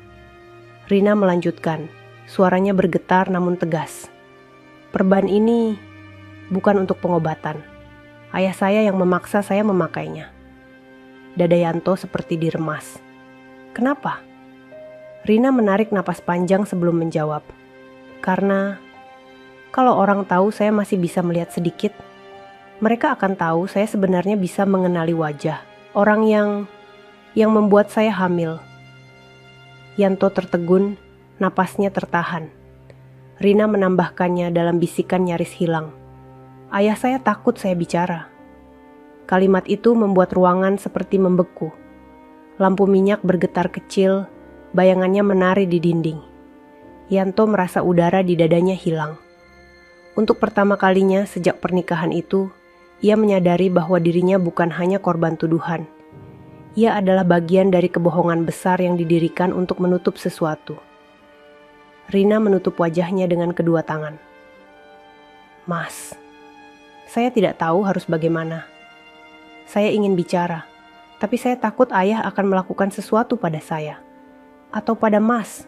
Rina melanjutkan, suaranya bergetar namun tegas. Perban ini bukan untuk pengobatan. Ayah saya yang memaksa saya memakainya. Dada Yanto seperti diremas. Kenapa? Rina menarik napas panjang sebelum menjawab. Karena kalau orang tahu saya masih bisa melihat sedikit, mereka akan tahu saya sebenarnya bisa mengenali wajah orang yang membuat saya hamil. Yanto tertegun, napasnya tertahan. Rina menambahkannya dalam bisikan nyaris hilang. Ayah saya takut saya bicara. Kalimat itu membuat ruangan seperti membeku. Lampu minyak bergetar kecil, bayangannya menari di dinding. Yanto merasa udara di dadanya hilang. Untuk pertama kalinya sejak pernikahan itu, ia menyadari bahwa dirinya bukan hanya korban tuduhan. Ia adalah bagian dari kebohongan besar yang didirikan untuk menutup sesuatu. Rina menutup wajahnya dengan kedua tangan. Mas, saya tidak tahu harus bagaimana. Saya ingin bicara, tapi saya takut ayah akan melakukan sesuatu pada saya. Atau pada Mas.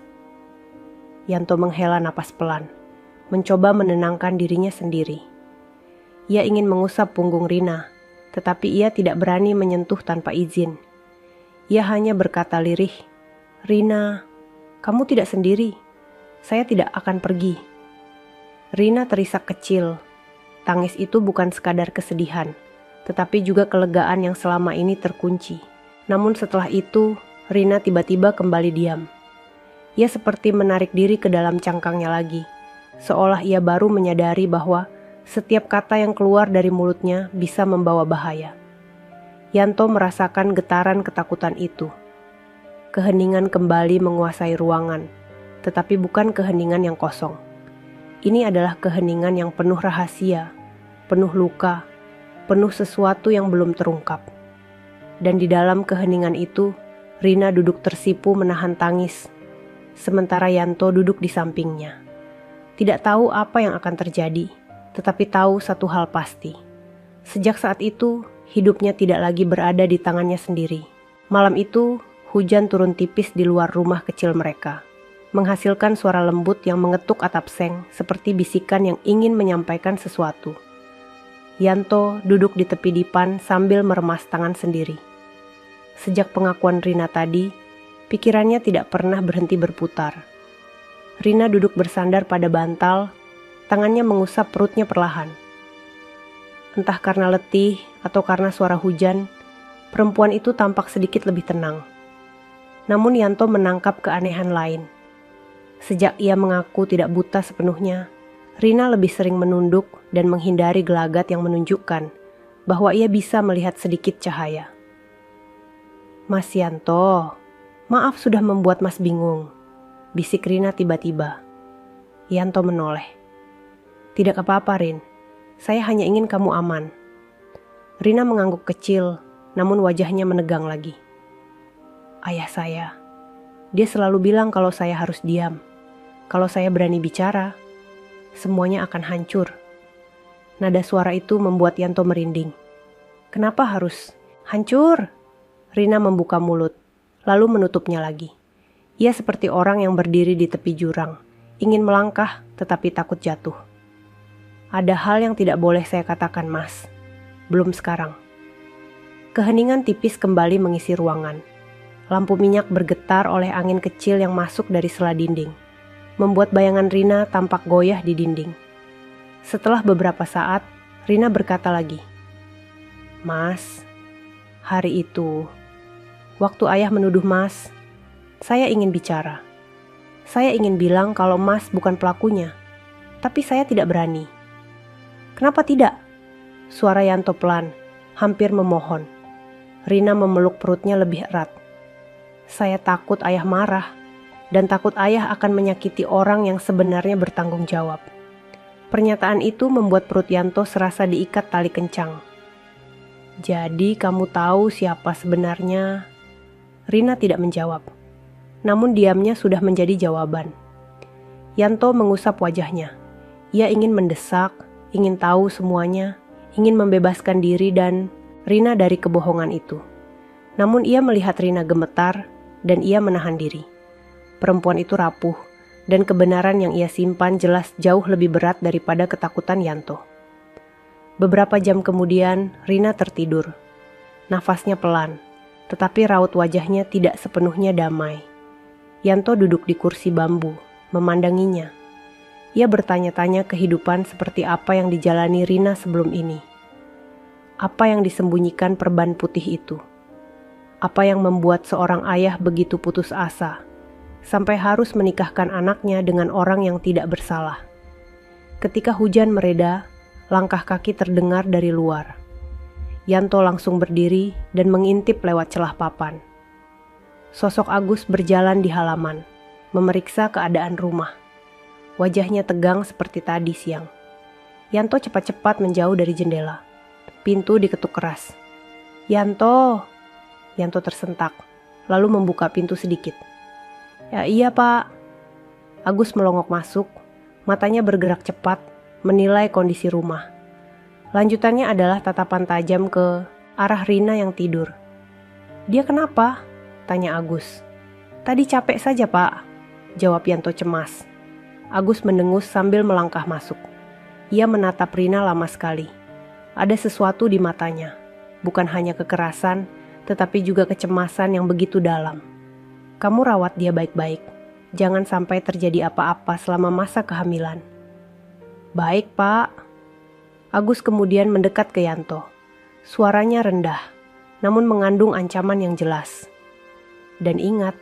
Yanto menghela napas pelan, mencoba menenangkan dirinya sendiri. Ia ingin mengusap punggung Rina, tetapi ia tidak berani menyentuh tanpa izin. Ia hanya berkata lirih, "Rina, kamu tidak sendiri. Saya tidak akan pergi." Rina terisak kecil. Tangis itu bukan sekadar kesedihan, tetapi juga kelegaan yang selama ini terkunci. Namun setelah itu, Rina tiba-tiba kembali diam. Ia seperti menarik diri ke dalam cangkangnya lagi, seolah ia baru menyadari bahwa setiap kata yang keluar dari mulutnya bisa membawa bahaya. Yanto merasakan getaran ketakutan itu. Keheningan kembali menguasai ruangan, tetapi bukan keheningan yang kosong. Ini adalah keheningan yang penuh rahasia, penuh luka, penuh sesuatu yang belum terungkap. Dan di dalam keheningan itu, Rina duduk tersipu menahan tangis, sementara Yanto duduk di sampingnya. Tidak tahu apa yang akan terjadi, tetapi tahu satu hal pasti. Sejak saat itu, hidupnya tidak lagi berada di tangannya sendiri. Malam itu, hujan turun tipis di luar rumah kecil mereka, menghasilkan suara lembut yang mengetuk atap seng seperti bisikan yang ingin menyampaikan sesuatu. Yanto duduk di tepi dipan sambil meremas tangan sendiri. Sejak pengakuan Rina tadi, pikirannya tidak pernah berhenti berputar. Rina duduk bersandar pada bantal, tangannya mengusap perutnya perlahan. Entah karena letih atau karena suara hujan, perempuan itu tampak sedikit lebih tenang. Namun Yanto menangkap keanehan lain. Sejak ia mengaku tidak buta sepenuhnya, Rina lebih sering menunduk dan menghindari gelagat yang menunjukkan bahwa ia bisa melihat sedikit cahaya. "Mas Yanto, maaf sudah membuat Mas bingung," bisik Rina tiba-tiba. Yanto menoleh. "Tidak apa-apa, Rin. Saya hanya ingin kamu aman." Rina mengangguk kecil, namun wajahnya menegang lagi. "Ayah saya. Dia selalu bilang kalau saya harus diam. Kalau saya berani bicara, semuanya akan hancur." Nada suara itu membuat Yanto merinding. "Kenapa harus hancur?" Rina membuka mulut, lalu menutupnya lagi. Ia seperti orang yang berdiri di tepi jurang, ingin melangkah tetapi takut jatuh. "Ada hal yang tidak boleh saya katakan, Mas. Belum sekarang." Keheningan tipis kembali mengisi ruangan. Lampu minyak bergetar oleh angin kecil yang masuk dari sela dinding, membuat bayangan Rina tampak goyah di dinding. Setelah beberapa saat, Rina berkata lagi, "Mas, hari itu, waktu ayah menuduh Mas, saya ingin bicara. Saya ingin bilang kalau Mas bukan pelakunya, tapi saya tidak berani." "Kenapa tidak?" Suara Yanto pelan, hampir memohon. Rina memeluk perutnya lebih erat. "Saya takut ayah marah, dan takut ayah akan menyakiti orang yang sebenarnya bertanggung jawab." Pernyataan itu membuat perut Yanto serasa diikat tali kencang. "Jadi kamu tahu siapa sebenarnya?" Rina tidak menjawab, namun diamnya sudah menjadi jawaban. Yanto mengusap wajahnya. Ia ingin mendesak, ingin tahu semuanya, ingin membebaskan diri dan Rina dari kebohongan itu. Namun ia melihat Rina gemetar dan ia menahan diri. Perempuan itu rapuh dan kebenaran yang ia simpan jelas jauh lebih berat daripada ketakutan Yanto. Beberapa jam kemudian Rina tertidur. Nafasnya pelan, tetapi raut wajahnya tidak sepenuhnya damai. Yanto duduk di kursi bambu, memandanginya. Ia bertanya-tanya kehidupan seperti apa yang dijalani Rina sebelum ini. Apa yang disembunyikan perban putih itu? Apa yang membuat seorang ayah begitu putus asa, sampai harus menikahkan anaknya dengan orang yang tidak bersalah? Ketika hujan mereda, langkah kaki terdengar dari luar. Yanto langsung berdiri dan mengintip lewat celah papan. Sosok Agus berjalan di halaman, memeriksa keadaan rumah. Wajahnya tegang seperti tadi siang. Yanto cepat-cepat menjauh dari jendela. Pintu diketuk keras. "Yanto!" Yanto tersentak, lalu membuka pintu sedikit. Ya iya Pak. Agus melongok masuk, matanya bergerak cepat, menilai kondisi rumah. Lanjutannya adalah tatapan tajam ke arah Rina yang tidur. Dia kenapa? Tanya Agus. Tadi capek saja Pak, jawab Yanto cemas. Agus mendengus sambil melangkah masuk. Ia menatap Rina lama sekali. Ada sesuatu di matanya, bukan hanya kekerasan, tetapi juga kecemasan yang begitu dalam. Kamu rawat dia baik-baik. Jangan sampai terjadi apa-apa selama masa kehamilan. Baik, Pak. Agus kemudian mendekat ke Yanto. Suaranya rendah, namun mengandung ancaman yang jelas. Dan ingat,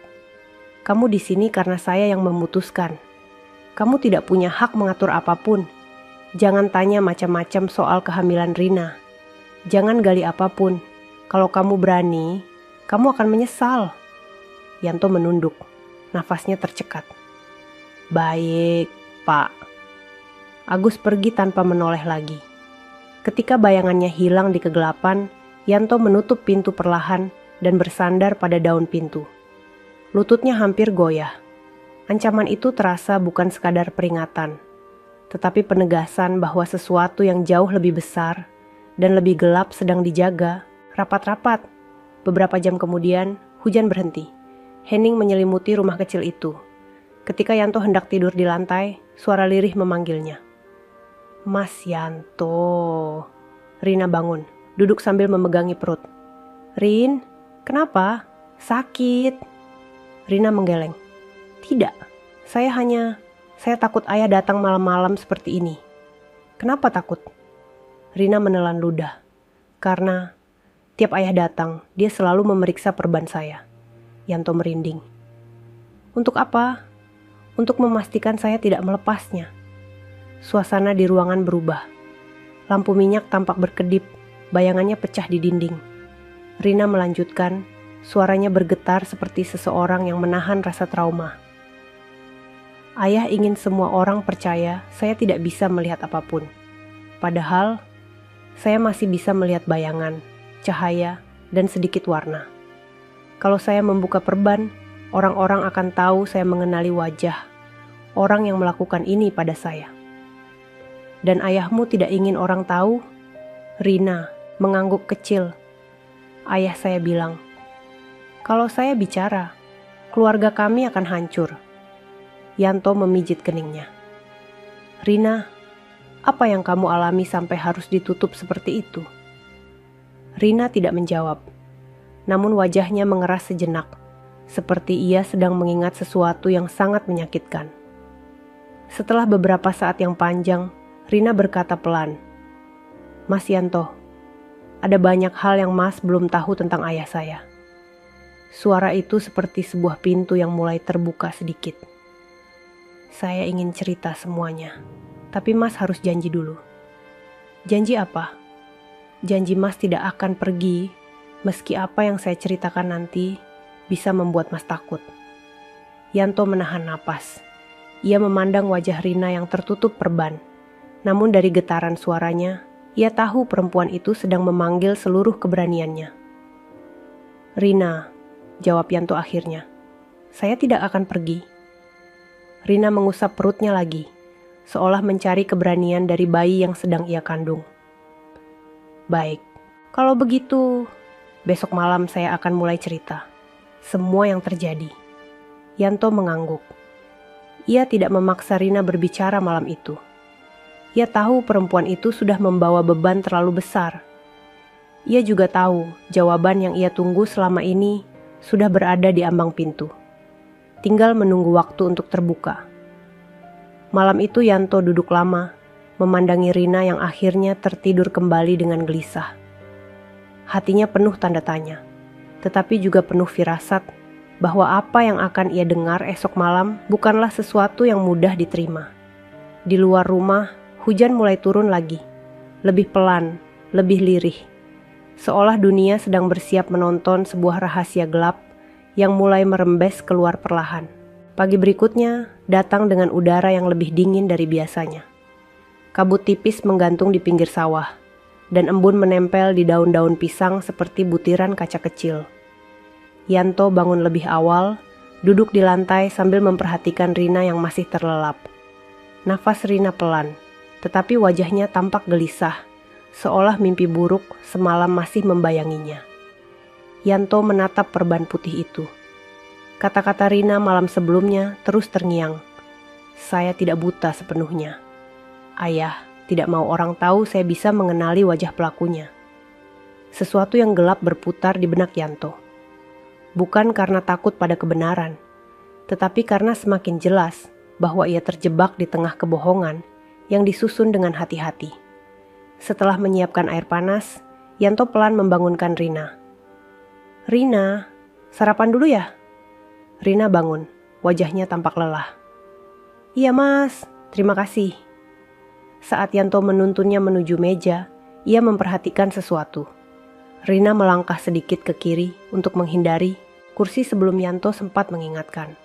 kamu di sini karena saya yang memutuskan. Kamu tidak punya hak mengatur apapun. Jangan tanya macam-macam soal kehamilan Rina. Jangan gali apapun. Kalau kamu berani, kamu akan menyesal. Yanto menunduk, nafasnya tercekat. Baik, Pak. Agus pergi tanpa menoleh lagi. Ketika bayangannya hilang di kegelapan, Yanto menutup pintu perlahan dan bersandar pada daun pintu. Lututnya hampir goyah. Ancaman itu terasa bukan sekadar peringatan, tetapi penegasan bahwa sesuatu yang jauh lebih besar dan lebih gelap sedang dijaga rapat-rapat. Beberapa jam kemudian, hujan berhenti. Hening menyelimuti rumah kecil itu. Ketika Yanto hendak tidur di lantai, suara lirih memanggilnya. Mas Yanto. Rina bangun, duduk sambil memegangi perut. Rin, kenapa? Sakit. Rina menggeleng. Tidak, saya takut ayah datang malam-malam seperti ini. Kenapa takut? Rina menelan ludah. Karena tiap ayah datang, dia selalu memeriksa perban saya. Yanto merinding. Untuk apa? Untuk memastikan saya tidak melepasnya. Suasana di ruangan berubah. Lampu minyak tampak berkedip, bayangannya pecah di dinding. Rina melanjutkan, suaranya bergetar seperti seseorang yang menahan rasa trauma. Ayah ingin semua orang percaya saya tidak bisa melihat apapun. Padahal, saya masih bisa melihat bayangan, cahaya, dan sedikit warna. Kalau saya membuka perban, orang-orang akan tahu saya mengenali wajah orang yang melakukan ini pada saya. Dan ayahmu tidak ingin orang tahu? Rina mengangguk kecil. Ayah saya bilang, kalau saya bicara, keluarga kami akan hancur. Yanto memijit keningnya. Rina, apa yang kamu alami sampai harus ditutup seperti itu? Rina tidak menjawab. Namun wajahnya mengeras sejenak, seperti ia sedang mengingat sesuatu yang sangat menyakitkan. Setelah beberapa saat yang panjang, Rina berkata pelan, Mas Yanto, ada banyak hal yang Mas belum tahu tentang ayah saya. Suara itu seperti sebuah pintu yang mulai terbuka sedikit. Saya ingin cerita semuanya, tapi Mas harus janji dulu. Janji apa? Janji Mas tidak akan pergi meski apa yang saya ceritakan nanti bisa membuat Mas takut. Yanto menahan napas. Ia memandang wajah Rina yang tertutup perban. Namun dari getaran suaranya, ia tahu perempuan itu sedang memanggil seluruh keberaniannya. Rina, jawab Yanto akhirnya. Saya tidak akan pergi. Rina mengusap perutnya lagi, seolah mencari keberanian dari bayi yang sedang ia kandung. Baik, kalau begitu, besok malam saya akan mulai cerita. Semua yang terjadi. Yanto mengangguk. Ia tidak memaksa Rina berbicara malam itu. Ia tahu perempuan itu sudah membawa beban terlalu besar. Ia juga tahu jawaban yang ia tunggu selama ini sudah berada di ambang pintu. Tinggal menunggu waktu untuk terbuka. Malam itu Yanto duduk lama, memandangi Rina yang akhirnya tertidur kembali dengan gelisah. Hatinya penuh tanda tanya, tetapi juga penuh firasat bahwa apa yang akan ia dengar esok malam bukanlah sesuatu yang mudah diterima. Di luar rumah, hujan mulai turun lagi, lebih pelan, lebih lirih. Seolah dunia sedang bersiap menonton sebuah rahasia gelap yang mulai merembes keluar perlahan. Pagi berikutnya datang dengan udara yang lebih dingin dari biasanya. Kabut tipis menggantung di pinggir sawah, dan embun menempel di daun-daun pisang seperti butiran kaca kecil. Yanto bangun lebih awal, duduk di lantai sambil memperhatikan Rina yang masih terlelap. Nafas Rina pelan, tetapi wajahnya tampak gelisah, seolah mimpi buruk semalam masih membayanginya. Yanto menatap perban putih itu. Kata-kata Rina malam sebelumnya terus terngiang. Saya tidak buta sepenuhnya. Ayah tidak mau orang tahu saya bisa mengenali wajah pelakunya. Sesuatu yang gelap berputar di benak Yanto. Bukan karena takut pada kebenaran, tetapi karena semakin jelas bahwa ia terjebak di tengah kebohongan yang disusun dengan hati-hati. Setelah menyiapkan air panas, Yanto pelan membangunkan Rina. "Rina, sarapan dulu ya?" Rina bangun, wajahnya tampak lelah. "Iya mas, terima kasih." Saat Yanto menuntunnya menuju meja, ia memperhatikan sesuatu. Rina melangkah sedikit ke kiri untuk menghindari kursi sebelum Yanto sempat mengingatkan.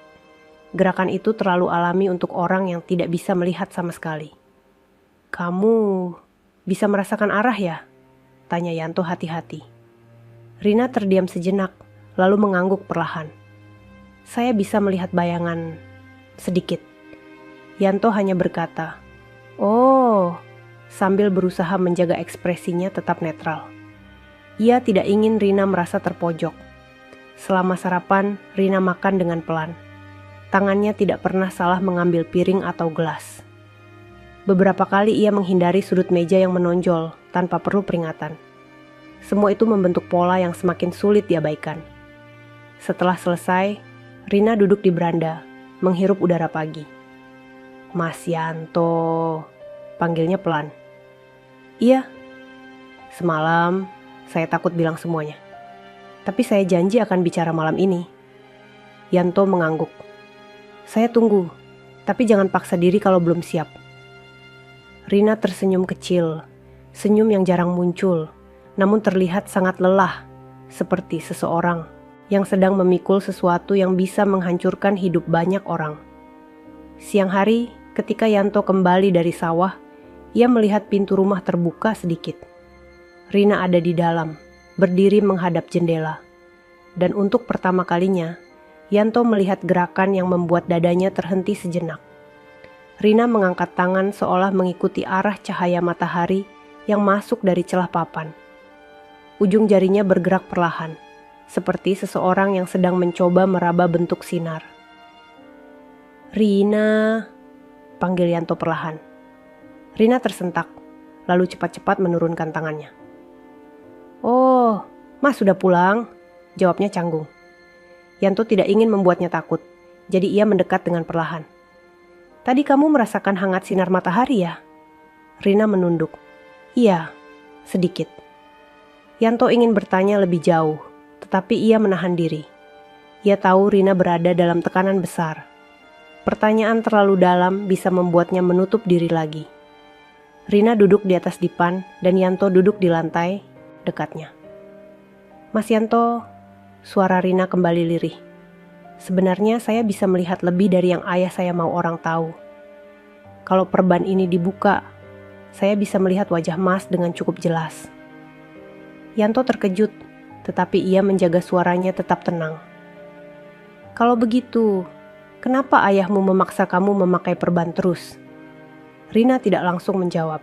Gerakan itu terlalu alami untuk orang yang tidak bisa melihat sama sekali. "Kamu bisa merasakan arah ya?" tanya Yanto hati-hati. Rina terdiam sejenak, lalu mengangguk perlahan. "Saya bisa melihat bayangan sedikit." Yanto hanya berkata, "Oh," sambil berusaha menjaga ekspresinya tetap netral. Ia tidak ingin Rina merasa terpojok. Selama sarapan, Rina makan dengan pelan. Tangannya tidak pernah salah mengambil piring atau gelas. Beberapa kali ia menghindari sudut meja yang menonjol tanpa perlu peringatan. Semua itu membentuk pola yang semakin sulit diabaikan. Setelah selesai, Rina duduk di beranda, menghirup udara pagi. "Mas Yanto," panggilnya pelan. "Iya, semalam saya takut bilang semuanya. Tapi saya janji akan bicara malam ini." Yanto mengangguk. "Saya tunggu, tapi jangan paksa diri kalau belum siap." Rina tersenyum kecil, senyum yang jarang muncul, namun terlihat sangat lelah, seperti seseorang yang sedang memikul sesuatu yang bisa menghancurkan hidup banyak orang. Siang hari, ketika Yanto kembali dari sawah, ia melihat pintu rumah terbuka sedikit. Rina ada di dalam, berdiri menghadap jendela. Dan untuk pertama kalinya, Yanto melihat gerakan yang membuat dadanya terhenti sejenak. Rina mengangkat tangan seolah mengikuti arah cahaya matahari yang masuk dari celah papan. Ujung jarinya bergerak perlahan, seperti seseorang yang sedang mencoba meraba bentuk sinar. "Rina," panggil Yanto perlahan. Rina tersentak, lalu cepat-cepat menurunkan tangannya. "Oh, Mas sudah pulang?" jawabnya canggung. Yanto tidak ingin membuatnya takut, jadi ia mendekat dengan perlahan. "Tadi kamu merasakan hangat sinar matahari ya?" Rina menunduk. "Iya, sedikit." Yanto ingin bertanya lebih jauh, tetapi ia menahan diri. Ia tahu Rina berada dalam tekanan besar. Pertanyaan terlalu dalam bisa membuatnya menutup diri lagi. Rina duduk di atas dipan dan Yanto duduk di lantai dekatnya. "Mas Yanto," suara Rina kembali lirih. "Sebenarnya saya bisa melihat lebih dari yang ayah saya mau orang tahu. Kalau perban ini dibuka, saya bisa melihat wajah Mas dengan cukup jelas." Yanto terkejut, tetapi ia menjaga suaranya tetap tenang. "Kalau begitu, kenapa ayahmu memaksa kamu memakai perban terus?" Rina tidak langsung menjawab.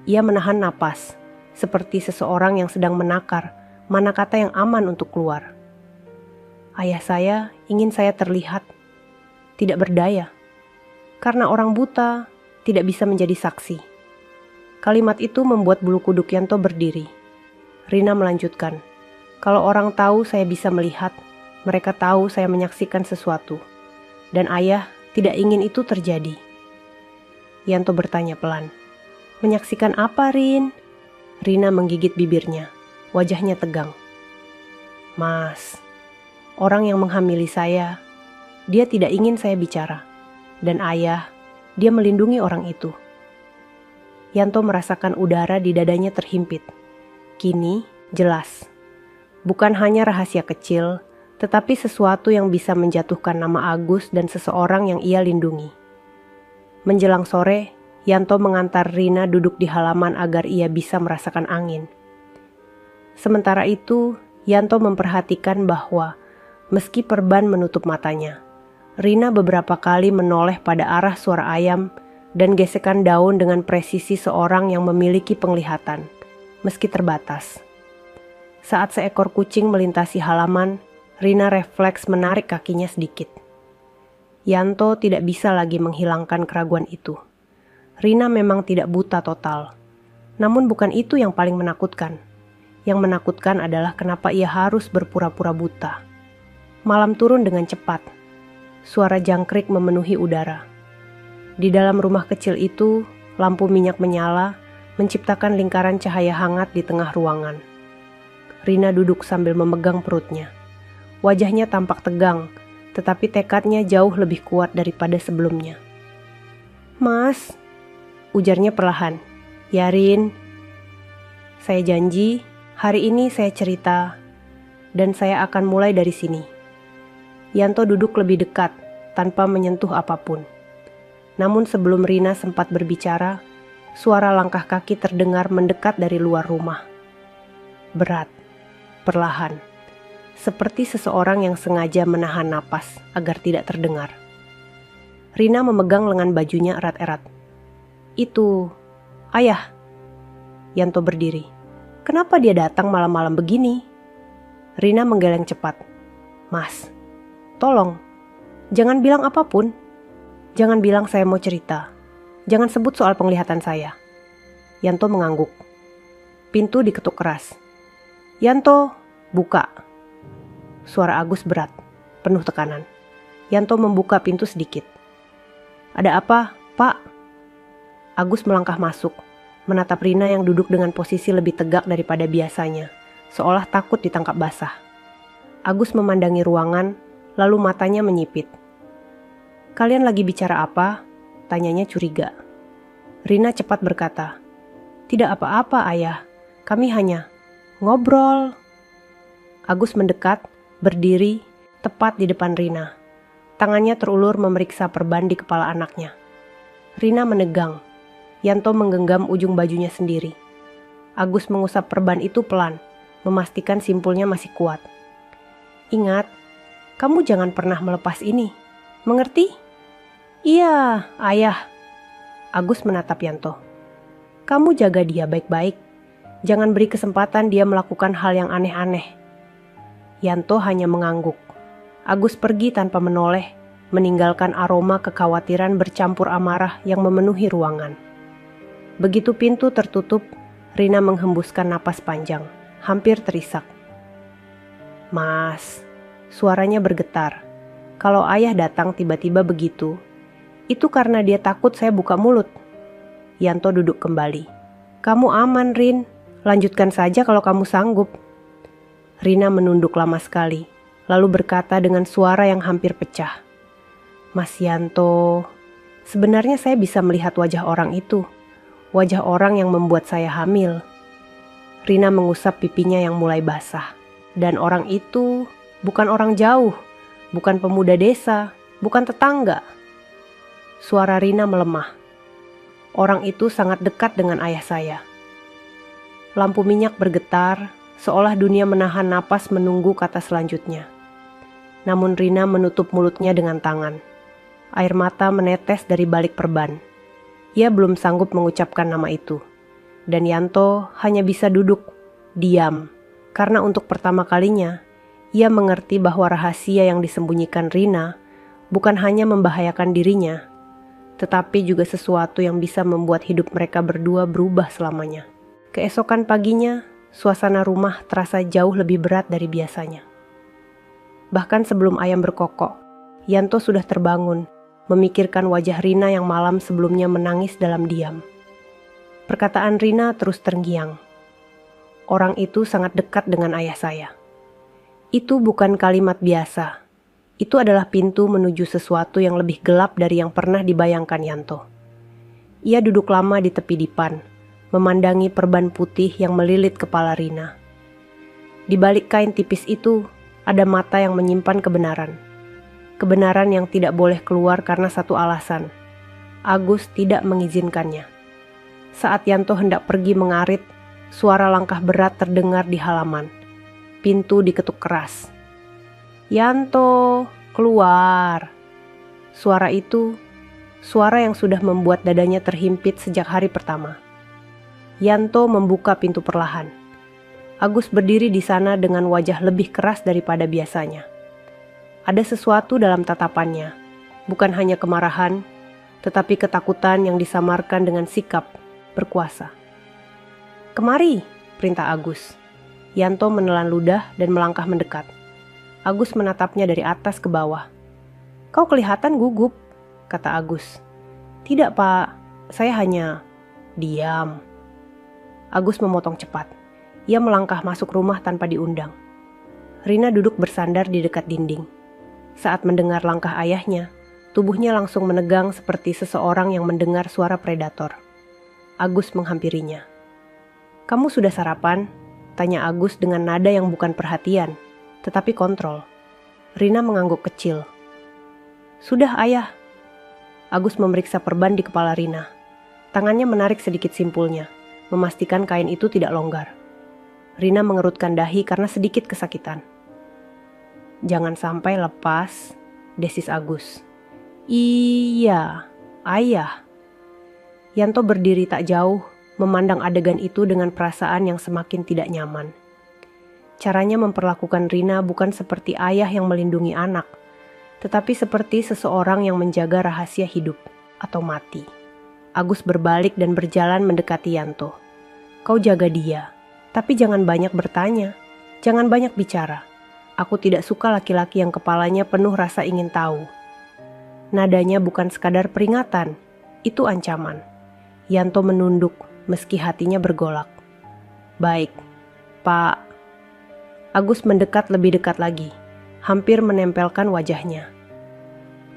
Ia menahan napas, seperti seseorang yang sedang menakar mana kata yang aman untuk keluar. "Ayah saya ingin saya terlihat tidak berdaya, karena orang buta tidak bisa menjadi saksi." Kalimat itu membuat bulu kuduk Yanto berdiri. Rina melanjutkan, "Kalau orang tahu saya bisa melihat, mereka tahu saya menyaksikan sesuatu. Dan ayah tidak ingin itu terjadi." Yanto bertanya pelan, "Menyaksikan apa, Rin?" Rina menggigit bibirnya, wajahnya tegang. "Mas, orang yang menghamili saya, dia tidak ingin saya bicara. Dan ayah, dia melindungi orang itu." Yanto merasakan udara di dadanya terhimpit. Kini jelas, bukan hanya rahasia kecil, tetapi sesuatu yang bisa menjatuhkan nama Agus dan seseorang yang ia lindungi. Menjelang sore, Yanto mengantar Rina duduk di halaman agar ia bisa merasakan angin. Sementara itu, Yanto memperhatikan bahwa Meski perban menutup matanya, Rina beberapa kali menoleh pada arah suara ayam dan gesekan daun dengan presisi seorang yang memiliki penglihatan, meski terbatas. Saat seekor kucing melintasi halaman, Rina refleks menarik kakinya sedikit. Yanto tidak bisa lagi menghilangkan keraguan itu. Rina memang tidak buta total. Namun bukan itu yang paling menakutkan. Yang menakutkan adalah kenapa ia harus berpura-pura buta. Malam turun dengan cepat. Suara jangkrik memenuhi udara. Di dalam rumah kecil itu, lampu minyak menyala, menciptakan lingkaran cahaya hangat di tengah ruangan. Rina duduk sambil memegang perutnya. Wajahnya tampak tegang, tetapi tekadnya jauh lebih kuat daripada sebelumnya. "Mas," ujarnya perlahan. "Ya, Rin. Saya janji, hari ini saya cerita, dan saya akan mulai dari sini." Yanto duduk lebih dekat, tanpa menyentuh apapun. Namun sebelum Rina sempat berbicara, suara langkah kaki terdengar mendekat dari luar rumah. Berat, perlahan, seperti seseorang yang sengaja menahan napas agar tidak terdengar. Rina memegang lengan bajunya erat-erat. "Itu, Ayah." Yanto berdiri. "Kenapa dia datang malam-malam begini?" Rina menggeleng cepat. "Mas, tolong, jangan bilang apapun. Jangan bilang saya mau cerita. Jangan sebut soal penglihatan saya." Yanto mengangguk. Pintu diketuk keras. "Yanto, buka." Suara Agus berat, penuh tekanan. Yanto membuka pintu sedikit. "Ada apa, Pak?" Agus melangkah masuk, menatap Rina yang duduk dengan posisi lebih tegak daripada biasanya, seolah takut ditangkap basah. Agus memandangi ruangan, lalu matanya menyipit. "Kalian lagi bicara apa?" tanyanya curiga. Rina cepat berkata, "Tidak apa-apa, Ayah. Kami hanya ngobrol." Agus mendekat, berdiri, tepat di depan Rina. Tangannya terulur memeriksa perban di kepala anaknya. Rina menegang. Yanto menggenggam ujung bajunya sendiri. Agus mengusap perban itu pelan, memastikan simpulnya masih kuat. "Ingat, kamu jangan pernah melepas ini. Mengerti?" "Iya, Ayah." Agus menatap Yanto. "Kamu jaga dia baik-baik. Jangan beri kesempatan dia melakukan hal yang aneh-aneh." Yanto hanya mengangguk. Agus pergi tanpa menoleh, meninggalkan aroma kekhawatiran bercampur amarah yang memenuhi ruangan. Begitu pintu tertutup, Rina menghembuskan napas panjang, hampir terisak. "Mas," suaranya bergetar. "Kalau Ayah datang tiba-tiba begitu, itu karena dia takut saya buka mulut." Yanto duduk kembali. "Kamu aman, Rin. Lanjutkan saja kalau kamu sanggup." Rina menunduk lama sekali, lalu berkata dengan suara yang hampir pecah. "Mas Yanto, sebenarnya saya bisa melihat wajah orang itu. Wajah orang yang membuat saya hamil." Rina mengusap pipinya yang mulai basah. "Dan orang itu bukan orang jauh, bukan pemuda desa, bukan tetangga." Suara Rina melemah. "Orang itu sangat dekat dengan ayah saya." Lampu minyak bergetar, seolah dunia menahan napas menunggu kata selanjutnya. Namun Rina menutup mulutnya dengan tangan. Air mata menetes dari balik perban. Ia belum sanggup mengucapkan nama itu. Dan Yanto hanya bisa duduk, diam. Karena untuk pertama kalinya, ia mengerti bahwa rahasia yang disembunyikan Rina bukan hanya membahayakan dirinya, tetapi juga sesuatu yang bisa membuat hidup mereka berdua berubah selamanya. Keesokan paginya, suasana rumah terasa jauh lebih berat dari biasanya. Bahkan sebelum ayam berkokok, Yanto sudah terbangun, memikirkan wajah Rina yang malam sebelumnya menangis dalam diam. Perkataan Rina terus terngiang. "Orang itu sangat dekat dengan ayah saya." Itu bukan kalimat biasa. Itu adalah pintu menuju sesuatu yang lebih gelap dari yang pernah dibayangkan Yanto. Ia duduk lama di tepi dipan, memandangi perban putih yang melilit kepala Rina. Di balik kain tipis itu, ada mata yang menyimpan kebenaran. Kebenaran yang tidak boleh keluar karena satu alasan. Agus tidak mengizinkannya. Saat Yanto hendak pergi mengarit, suara langkah berat terdengar di halaman. Pintu diketuk keras. "Yanto, keluar." Suara itu, suara yang sudah membuat dadanya terhimpit sejak hari pertama. Yanto membuka pintu perlahan. Agus berdiri di sana dengan wajah lebih keras daripada biasanya. Ada sesuatu dalam tatapannya, bukan hanya kemarahan, tetapi ketakutan yang disamarkan dengan sikap berkuasa. "Kemari," perintah Agus. Yanto menelan ludah dan melangkah mendekat. Agus menatapnya dari atas ke bawah. "Kau kelihatan gugup," kata Agus. "Tidak, Pak. Saya hanya..." "Diam." Agus memotong cepat. Ia melangkah masuk rumah tanpa diundang. Rina duduk bersandar di dekat dinding. Saat mendengar langkah ayahnya, tubuhnya langsung menegang seperti seseorang yang mendengar suara predator. Agus menghampirinya. "Kamu sudah sarapan?" tanya Agus dengan nada yang bukan perhatian, tetapi kontrol. Rina mengangguk kecil. "Sudah, Ayah." Agus memeriksa perban di kepala Rina. Tangannya menarik sedikit simpulnya, memastikan kain itu tidak longgar. Rina mengerutkan dahi karena sedikit kesakitan. "Jangan sampai lepas," desis Agus. "Iya, Ayah." Yanto berdiri tak jauh, memandang adegan itu dengan perasaan yang semakin tidak nyaman. Caranya memperlakukan Rina bukan seperti ayah yang melindungi anak, tetapi seperti seseorang yang menjaga rahasia hidup atau mati. Agus berbalik dan berjalan mendekati Yanto. "Kau jaga dia. Tapi jangan banyak bertanya, jangan banyak bicara. Aku tidak suka laki-laki yang kepalanya penuh rasa ingin tahu." Nadanya bukan sekadar peringatan, itu ancaman. Yanto menunduk meski hatinya bergolak. "Baik, Pak." Agus mendekat lebih dekat lagi, hampir menempelkan wajahnya.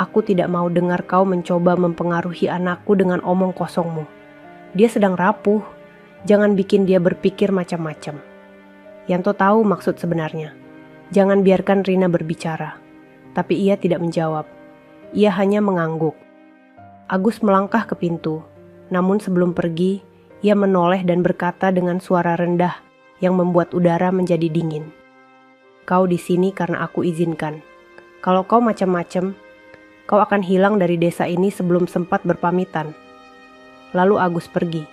"Aku tidak mau dengar kau mencoba mempengaruhi anakku dengan omong kosongmu. Dia sedang rapuh. Jangan bikin dia berpikir macam-macam." Yanto tahu maksud sebenarnya. Jangan biarkan Rina berbicara. Tapi ia tidak menjawab. Ia hanya mengangguk. Agus melangkah ke pintu. Namun sebelum pergi, ia menoleh dan berkata dengan suara rendah yang membuat udara menjadi dingin. "Kau di sini karena aku izinkan. Kalau kau macam-macam, kau akan hilang dari desa ini sebelum sempat berpamitan." Lalu Agus pergi.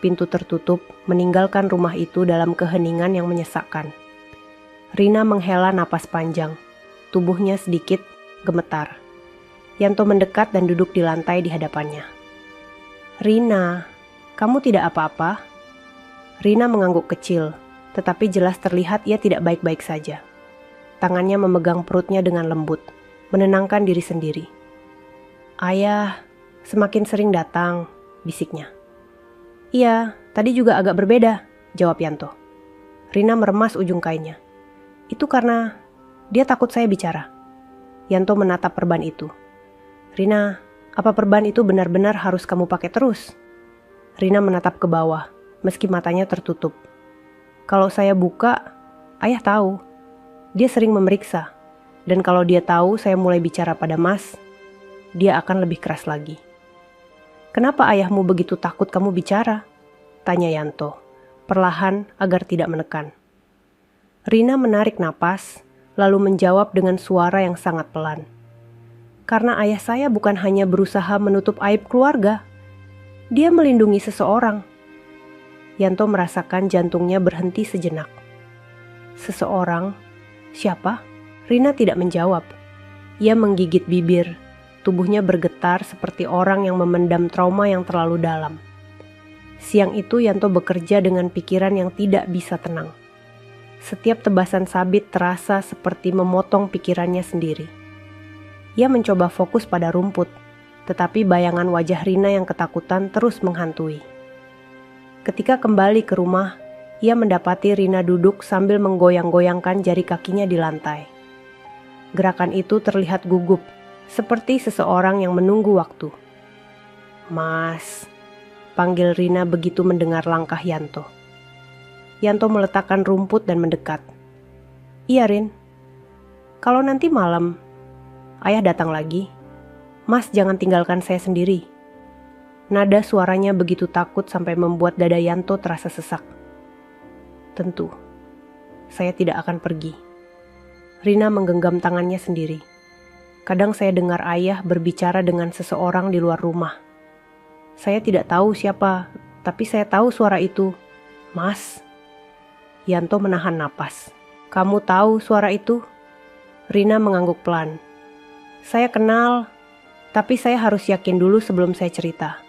Pintu tertutup, meninggalkan rumah itu dalam keheningan yang menyesakkan. Rina menghela napas panjang. Tubuhnya sedikit gemetar. Yanto mendekat dan duduk di lantai di hadapannya. "Rina, kamu tidak apa-apa?" Rina mengangguk kecil, tetapi jelas terlihat ia tidak baik-baik saja. Tangannya memegang perutnya dengan lembut, menenangkan diri sendiri. "Ayah semakin sering datang," bisiknya. "Iya, tadi juga agak berbeda," jawab Yanto. Rina meremas ujung kainnya. "Itu karena dia takut saya bicara." Yanto menatap perban itu. "Rina, apa perban itu benar-benar harus kamu pakai terus?" Rina menatap ke bawah, meski matanya tertutup. "Kalau saya buka, ayah tahu. Dia sering memeriksa. Dan kalau dia tahu saya mulai bicara pada Mas, dia akan lebih keras lagi." "Kenapa ayahmu begitu takut kamu bicara?" tanya Yanto, perlahan agar tidak menekan. Rina menarik napas, lalu menjawab dengan suara yang sangat pelan. "Karena ayah saya bukan hanya berusaha menutup aib keluarga, dia melindungi seseorang." Yanto merasakan jantungnya berhenti sejenak. "Seseorang? Siapa?" Rina tidak menjawab. Ia menggigit bibir. Tubuhnya bergetar seperti orang yang memendam trauma yang terlalu dalam. Siang itu Yanto bekerja dengan pikiran yang tidak bisa tenang. Setiap tebasan sabit terasa seperti memotong pikirannya sendiri. Ia mencoba fokus pada rumput, tetapi bayangan wajah Rina yang ketakutan terus menghantui. Ketika kembali ke rumah, ia mendapati Rina duduk sambil menggoyang-goyangkan jari kakinya di lantai. Gerakan itu terlihat gugup, seperti seseorang yang menunggu waktu. "Mas," panggil Rina begitu mendengar langkah Yanto. Yanto meletakkan rumput dan mendekat. "Iya, Rin. Kalau nanti malam ayah datang lagi, Mas jangan tinggalkan saya sendiri." Nada suaranya begitu takut sampai membuat dada Yanto terasa sesak. "Tentu, saya tidak akan pergi." Rina menggenggam tangannya sendiri. Kadang saya dengar ayah berbicara dengan seseorang di luar rumah. Saya tidak tahu siapa, tapi saya tahu suara itu. Mas. Yanto menahan napas. Kamu tahu suara itu? Rina mengangguk pelan. Saya kenal, tapi saya harus yakin dulu sebelum saya cerita.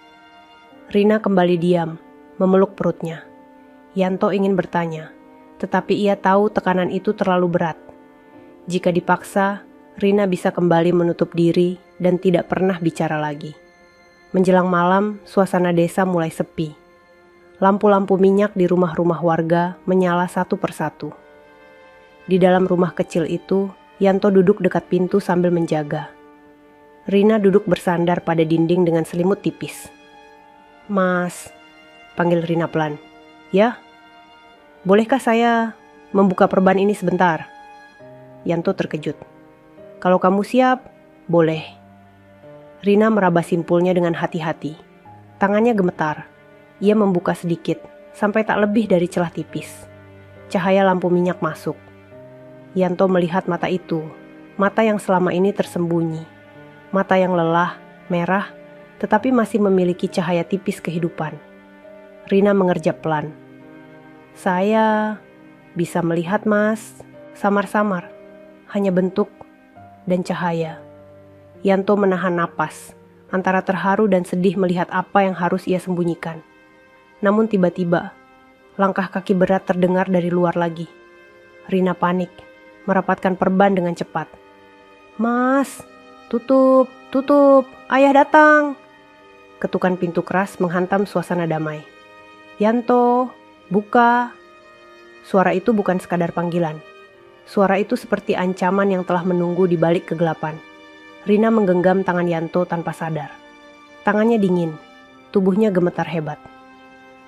Rina kembali diam, memeluk perutnya. Yanto ingin bertanya, tetapi ia tahu tekanan itu terlalu berat. Jika dipaksa, Rina bisa kembali menutup diri dan tidak pernah bicara lagi. Menjelang malam, suasana desa mulai sepi. Lampu-lampu minyak di rumah-rumah warga menyala satu persatu. Di dalam rumah kecil itu, Yanto duduk dekat pintu sambil menjaga. Rina duduk bersandar pada dinding dengan selimut tipis. Mas, panggil Rina pelan. Ya? Bolehkah saya membuka perban ini sebentar? Yanto terkejut. Kalau kamu siap, boleh. Rina meraba simpulnya dengan hati-hati. Tangannya gemetar. Ia membuka sedikit, sampai tak lebih dari celah tipis. Cahaya lampu minyak masuk. Yanto melihat mata itu, mata yang selama ini tersembunyi. Mata yang lelah, merah, tetapi masih memiliki cahaya tipis kehidupan. Rina mengerjap pelan. Saya bisa melihat, Mas, samar-samar, hanya bentuk dan cahaya. Yanto menahan napas, antara terharu dan sedih melihat apa yang harus ia sembunyikan. Namun tiba-tiba, langkah kaki berat terdengar dari luar lagi. Rina panik, merapatkan perban dengan cepat. Mas, tutup, ayah datang. Ketukan pintu keras menghantam suasana damai. Yanto, buka. Suara itu bukan sekadar panggilan. Suara itu seperti ancaman yang telah menunggu di balik kegelapan. Rina menggenggam tangan Yanto tanpa sadar. Tangannya dingin, tubuhnya gemetar hebat.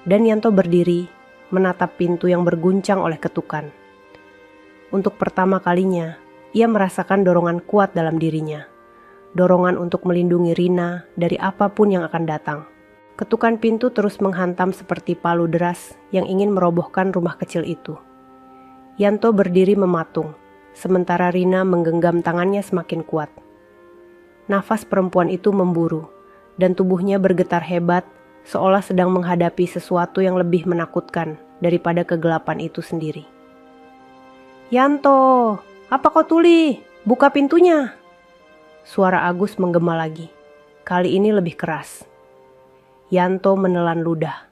Dan Yanto berdiri, menatap pintu yang berguncang oleh ketukan. Untuk pertama kalinya, ia merasakan dorongan kuat dalam dirinya. Dorongan untuk melindungi Rina dari apapun yang akan datang. Ketukan pintu terus menghantam seperti palu deras yang ingin merobohkan rumah kecil itu. Yanto berdiri mematung, sementara Rina menggenggam tangannya semakin kuat. Nafas perempuan itu memburu, dan tubuhnya bergetar hebat, seolah sedang menghadapi sesuatu yang lebih menakutkan daripada kegelapan itu sendiri. Yanto, apa kau tuli? Buka pintunya. Suara Agus menggema lagi, kali ini lebih keras. Yanto menelan ludah.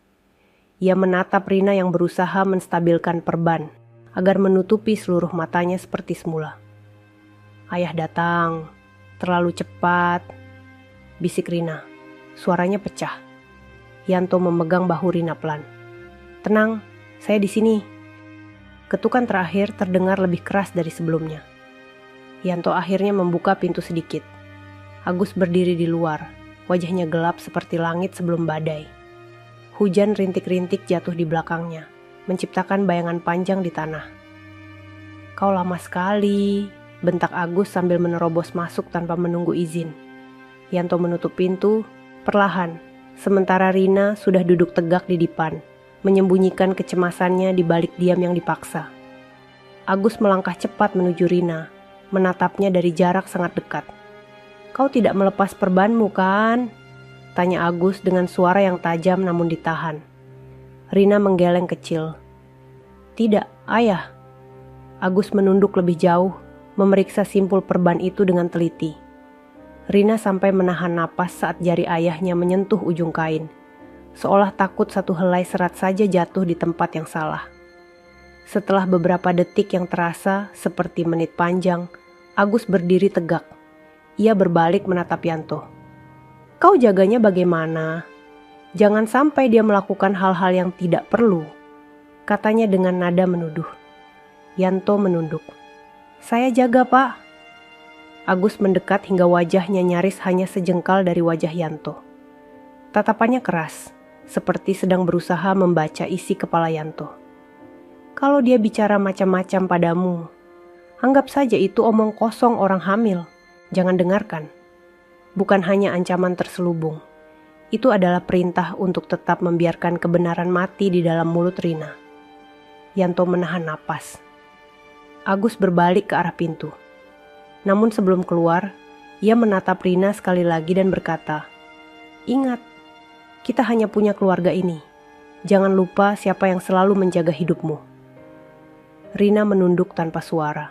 Ia menatap Rina yang berusaha menstabilkan perban, agar menutupi seluruh matanya seperti semula. Ayah datang, terlalu cepat, bisik Rina. Suaranya pecah. Yanto memegang bahu Rina pelan. Tenang, saya di sini. Ketukan terakhir terdengar lebih keras dari sebelumnya. Yanto akhirnya membuka pintu sedikit. Agus berdiri di luar, wajahnya gelap seperti langit sebelum badai. Hujan rintik-rintik jatuh di belakangnya, menciptakan bayangan panjang di tanah. Kau lama sekali, bentak Agus sambil menerobos masuk tanpa menunggu izin. Yanto menutup pintu, perlahan, sementara Rina sudah duduk tegak di depan, menyembunyikan kecemasannya di balik diam yang dipaksa. Agus melangkah cepat menuju Rina, menatapnya dari jarak sangat dekat. Kau tidak melepas perbanmu kan? Tanya Agus dengan suara yang tajam namun ditahan. Rina menggeleng kecil. Tidak, ayah. Agus menunduk lebih jauh, memeriksa simpul perban itu dengan teliti. Rina sampai menahan napas saat jari ayahnya menyentuh ujung kain, seolah takut satu helai serat saja jatuh di tempat yang salah. Setelah beberapa detik yang terasa seperti menit panjang, Agus berdiri tegak. Ia berbalik menatap Yanto. Kau jaganya bagaimana? Jangan sampai dia melakukan hal-hal yang tidak perlu, katanya dengan nada menuduh. Yanto menunduk. Saya jaga, Pak. Agus mendekat hingga wajahnya nyaris hanya sejengkal dari wajah Yanto. Tatapannya keras, seperti sedang berusaha membaca isi kepala Yanto. Kalau dia bicara macam-macam padamu, anggap saja itu omong kosong orang hamil. Jangan dengarkan. Bukan hanya ancaman terselubung. Itu adalah perintah untuk tetap membiarkan kebenaran mati di dalam mulut Rina. Yanto menahan napas. Agus berbalik ke arah pintu. Namun sebelum keluar, ia menatap Rina sekali lagi dan berkata, "Ingat, kita hanya punya keluarga ini. Jangan lupa siapa yang selalu menjaga hidupmu." Rina menunduk tanpa suara.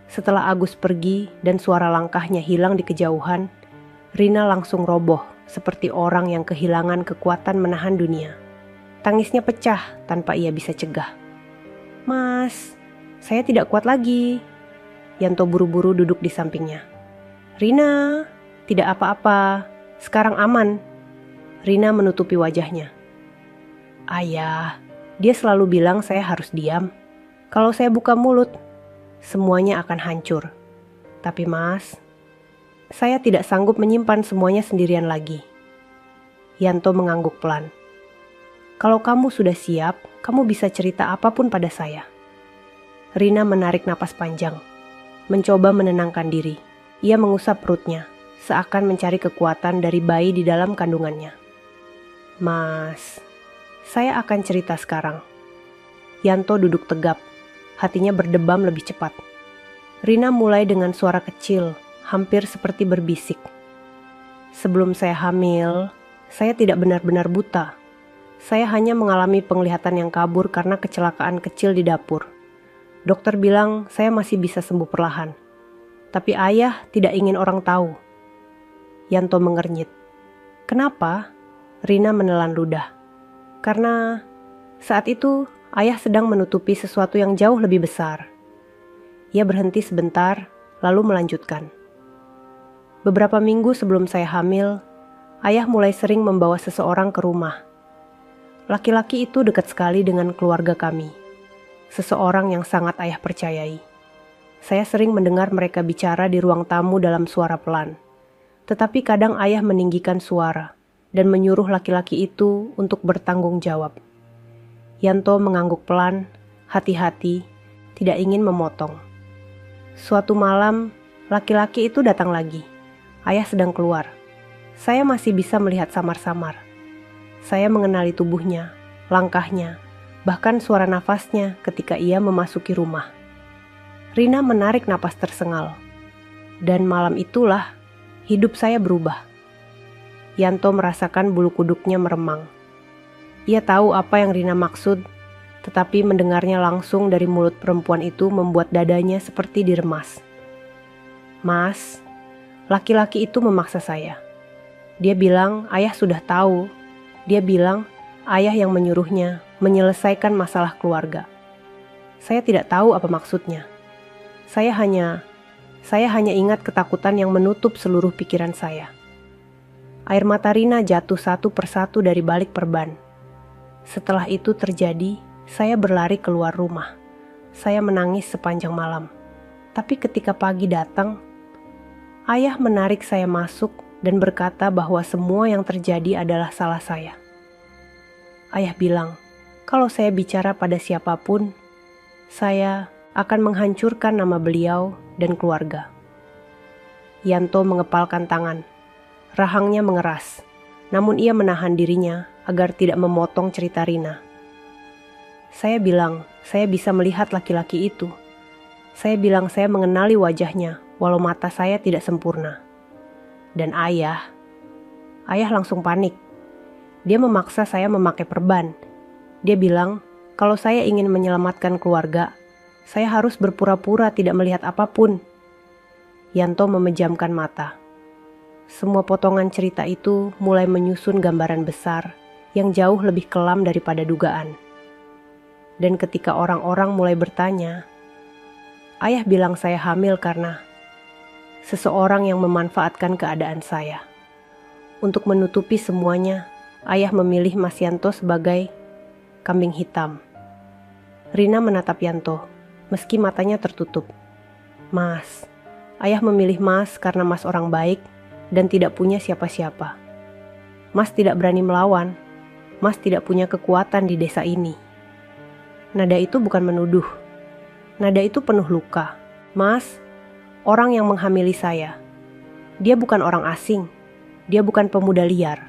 Setelah Agus pergi dan suara langkahnya hilang di kejauhan, Rina langsung roboh seperti orang yang kehilangan kekuatan menahan dunia. Tangisnya pecah tanpa ia bisa cegah. "Mas, saya tidak kuat lagi." Yanto buru-buru duduk di sampingnya. "Rina, tidak apa-apa, sekarang aman." Rina menutupi wajahnya. "Ayah, dia selalu bilang saya harus diam. Kalau saya buka mulut, semuanya akan hancur. Tapi Mas, saya tidak sanggup menyimpan semuanya sendirian lagi." Yanto mengangguk pelan. "Kalau kamu sudah siap, kamu bisa cerita apapun pada saya." Rina menarik napas panjang, mencoba menenangkan diri. Ia mengusap perutnya, seakan mencari kekuatan dari bayi di dalam kandungannya. "Mas, saya akan cerita sekarang." Yanto duduk tegap, hatinya berdebam lebih cepat. Rina mulai dengan suara kecil, hampir seperti berbisik. "Sebelum saya hamil, saya tidak benar-benar buta. Saya hanya mengalami penglihatan yang kabur karena kecelakaan kecil di dapur. Dokter bilang saya masih bisa sembuh perlahan. Tapi ayah tidak ingin orang tahu." Yanto mengernyit. "Kenapa?" Rina menelan ludah. "Karena saat itu ayah sedang menutupi sesuatu yang jauh lebih besar." Ia berhenti sebentar, lalu melanjutkan. "Beberapa minggu sebelum saya hamil, ayah mulai sering membawa seseorang ke rumah. Laki-laki itu dekat sekali dengan keluarga kami. Seseorang yang sangat ayah percayai. Saya sering mendengar mereka bicara di ruang tamu dalam suara pelan. Tetapi kadang ayah meninggikan suara dan menyuruh laki-laki itu untuk bertanggung jawab." Yanto mengangguk pelan, hati-hati, tidak ingin memotong. "Suatu malam, laki-laki itu datang lagi. Ayah sedang keluar. Saya masih bisa melihat samar-samar. Saya mengenali tubuhnya, langkahnya, bahkan suara nafasnya ketika ia memasuki rumah." Rina menarik napas tersengal. "Dan malam itulah hidup saya berubah." Yanto merasakan bulu kuduknya meremang. Ia tahu apa yang Rina maksud, tetapi mendengarnya langsung dari mulut perempuan itu membuat dadanya seperti diremas. "Mas, laki-laki itu memaksa saya. Dia bilang ayah sudah tahu. Dia bilang ayah yang menyuruhnya menyelesaikan masalah keluarga. Saya tidak tahu apa maksudnya. Saya hanya ingat ketakutan yang menutup seluruh pikiran saya." Air mata Rina jatuh satu persatu dari balik perban. "Setelah itu terjadi, saya berlari keluar rumah. Saya menangis sepanjang malam. Tapi ketika pagi datang, ayah menarik saya masuk dan berkata bahwa semua yang terjadi adalah salah saya. Ayah bilang, kalau saya bicara pada siapapun, saya akan menghancurkan nama beliau dan keluarga." Yanto mengepalkan tangan. Rahangnya mengeras, namun ia menahan dirinya agar tidak memotong cerita Rina. "Saya bilang, saya bisa melihat laki-laki itu. Saya bilang saya mengenali wajahnya, walau mata saya tidak sempurna. Dan ayah langsung panik. Dia memaksa saya memakai perban. Dia bilang, kalau saya ingin menyelamatkan keluarga, saya harus berpura-pura tidak melihat apapun." Yanto memejamkan mata. Semua potongan cerita itu mulai menyusun gambaran besar yang jauh lebih kelam daripada dugaan. Dan ketika orang-orang mulai bertanya, ayah bilang saya hamil karena seseorang yang memanfaatkan keadaan saya. Untuk menutupi semuanya, ayah memilih Mas Yanto sebagai kambing hitam. Rina menatap Yanto, meski matanya tertutup. "Mas, ayah memilih Mas karena Mas orang baik dan tidak punya siapa-siapa. Mas tidak berani melawan. Mas tidak punya kekuatan di desa ini." Nada itu bukan menuduh. Nada itu penuh luka. "Mas, orang yang menghamili saya. Dia bukan orang asing. Dia bukan pemuda liar.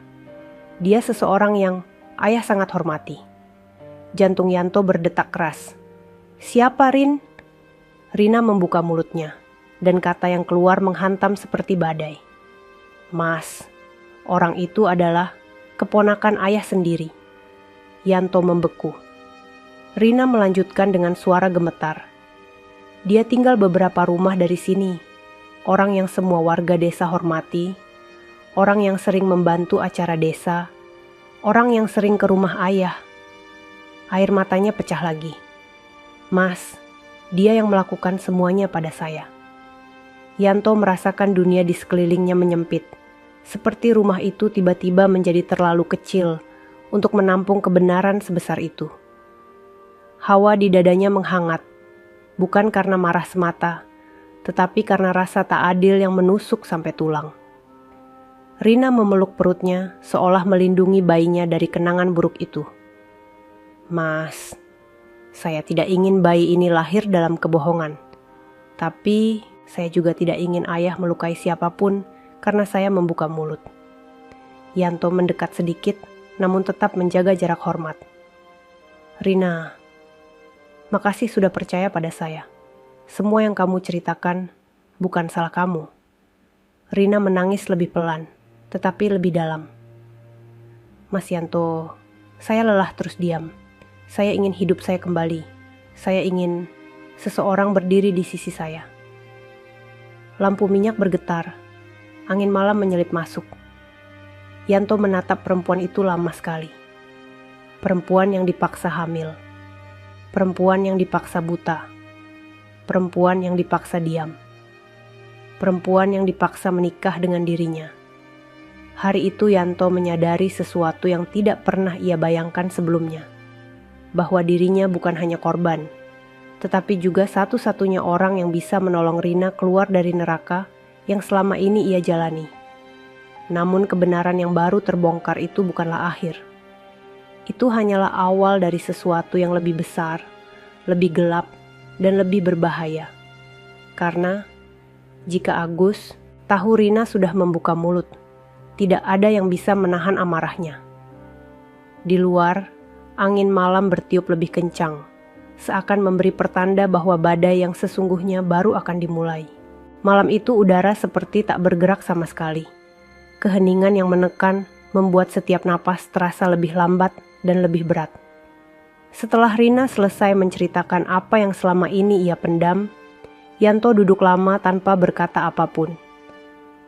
Dia seseorang yang ayah sangat hormati." Jantung Yanto berdetak keras. "Siapa, Rin?" Rina membuka mulutnya, dan kata yang keluar menghantam seperti badai. Mas, orang itu adalah keponakan ayah sendiri. Yanto membeku. Rina melanjutkan dengan suara gemetar. Dia tinggal beberapa rumah dari sini. Orang yang semua warga desa hormati. Orang yang sering membantu acara desa. Orang yang sering ke rumah ayah. Air matanya pecah lagi. Mas, dia yang melakukan semuanya pada saya. Yanto merasakan dunia di sekelilingnya menyempit. Seperti rumah itu tiba-tiba menjadi terlalu kecil untuk menampung kebenaran sebesar itu. Hawa di dadanya menghangat, bukan karena marah semata, tetapi karena rasa tak adil yang menusuk sampai tulang. Rina memeluk perutnya seolah melindungi bayinya dari kenangan buruk itu. Mas, saya tidak ingin bayi ini lahir dalam kebohongan. Tapi saya juga tidak ingin ayah melukai siapapun karena saya membuka mulut. Yanto mendekat sedikit, namun tetap menjaga jarak hormat. Rina, makasih sudah percaya pada saya. Semua yang kamu ceritakan bukan salah kamu. Rina menangis lebih pelan, tetapi lebih dalam. Mas Yanto, saya lelah terus diam. Saya ingin hidup saya kembali. Saya ingin seseorang berdiri di sisi saya. Lampu minyak bergetar. Angin malam menyelip masuk. Yanto menatap perempuan itu lama sekali. Perempuan yang dipaksa hamil. Perempuan yang dipaksa buta. Perempuan yang dipaksa diam. Perempuan yang dipaksa menikah dengan dirinya. Hari itu Yanto menyadari sesuatu yang tidak pernah ia bayangkan sebelumnya. Bahwa dirinya bukan hanya korban, tetapi juga satu-satunya orang yang bisa menolong Rina keluar dari neraka yang selama ini ia jalani. Namun kebenaran yang baru terbongkar itu bukanlah akhir. Itu hanyalah awal dari sesuatu yang lebih besar, lebih gelap, dan lebih berbahaya. Karena jika Agus tahu Rina sudah membuka mulut, tidak ada yang bisa menahan amarahnya. Di luar, angin malam bertiup lebih kencang, seakan memberi pertanda bahwa badai yang sesungguhnya baru akan dimulai. Malam itu udara seperti tak bergerak sama sekali. Keheningan yang menekan membuat setiap napas terasa lebih lambat dan lebih berat. Setelah Rina selesai menceritakan apa yang selama ini ia pendam, Yanto duduk lama tanpa berkata apapun.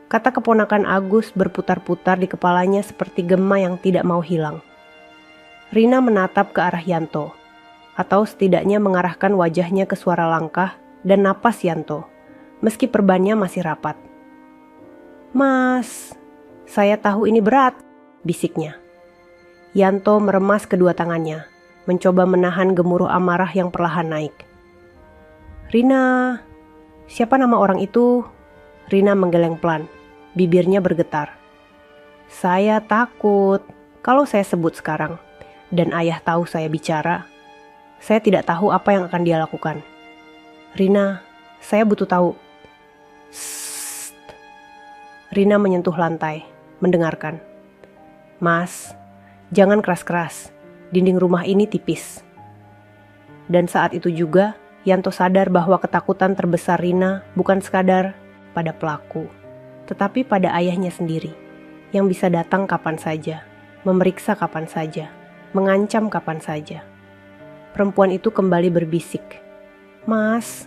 Kata keponakan Agus berputar-putar di kepalanya seperti gema yang tidak mau hilang. Rina menatap ke arah Yanto, atau setidaknya mengarahkan wajahnya ke suara langkah dan napas Yanto, meski perbannya masih rapat. Mas, saya tahu ini berat, bisiknya. Yanto meremas kedua tangannya, mencoba menahan gemuruh amarah yang perlahan naik. Rina, siapa nama orang itu? Rina menggeleng pelan, bibirnya bergetar. Saya takut kalau saya sebut sekarang, dan ayah tahu saya bicara, saya tidak tahu apa yang akan dia lakukan. Rina, saya butuh tahu. Sssst. Rina menyentuh lantai, mendengarkan. Mas, jangan keras-keras, dinding rumah ini tipis. Dan saat itu juga, Yanto sadar bahwa ketakutan terbesar Rina bukan sekadar pada pelaku, tetapi pada ayahnya sendiri, yang bisa datang kapan saja, memeriksa kapan saja, mengancam kapan saja. Perempuan itu kembali berbisik. Mas,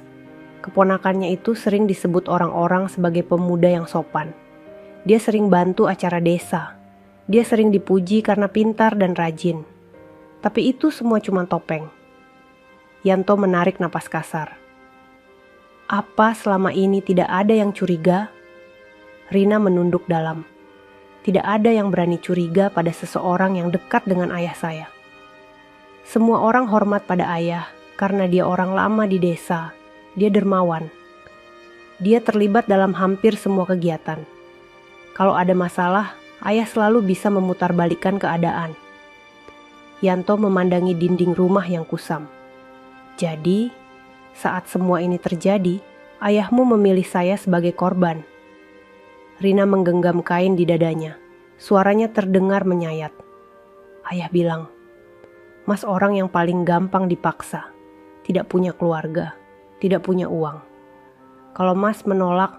keponakannya itu sering disebut orang-orang sebagai pemuda yang sopan. Dia sering bantu acara desa. Dia sering dipuji karena pintar dan rajin. Tapi itu semua cuma topeng. Yanto menarik napas kasar. Apa selama ini tidak ada yang curiga? Rina menunduk dalam. Tidak ada yang berani curiga pada seseorang yang dekat dengan ayah saya. Semua orang hormat pada ayah karena dia orang lama di desa. Dia dermawan. Dia terlibat dalam hampir semua kegiatan. Kalau ada masalah, ayah selalu bisa memutarbalikkan keadaan. Yanto memandangi dinding rumah yang kusam. Jadi, saat semua ini terjadi, ayahmu memilih saya sebagai korban. Rina menggenggam kain di dadanya. Suaranya terdengar menyayat. Ayah bilang, Mas orang yang paling gampang dipaksa, tidak punya keluarga, tidak punya uang. Kalau Mas menolak,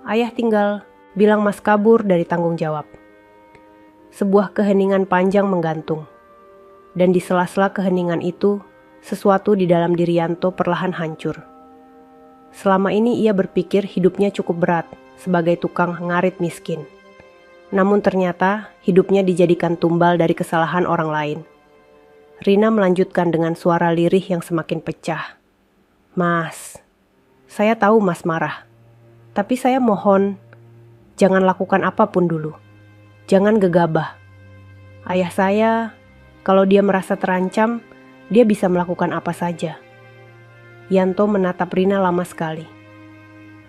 ayah tinggal bilang Mas kabur dari tanggung jawab. Sebuah keheningan panjang menggantung. Dan di sela-sela keheningan itu, sesuatu di dalam diri Yanto perlahan hancur. Selama ini ia berpikir hidupnya cukup berat sebagai tukang ngarit miskin. Namun ternyata hidupnya dijadikan tumbal dari kesalahan orang lain. Rina melanjutkan dengan suara lirih yang semakin pecah. Mas, saya tahu Mas marah. Tapi saya mohon, jangan lakukan apapun dulu. Jangan gegabah. Ayah saya, kalau dia merasa terancam, dia bisa melakukan apa saja. Yanto menatap Rina lama sekali.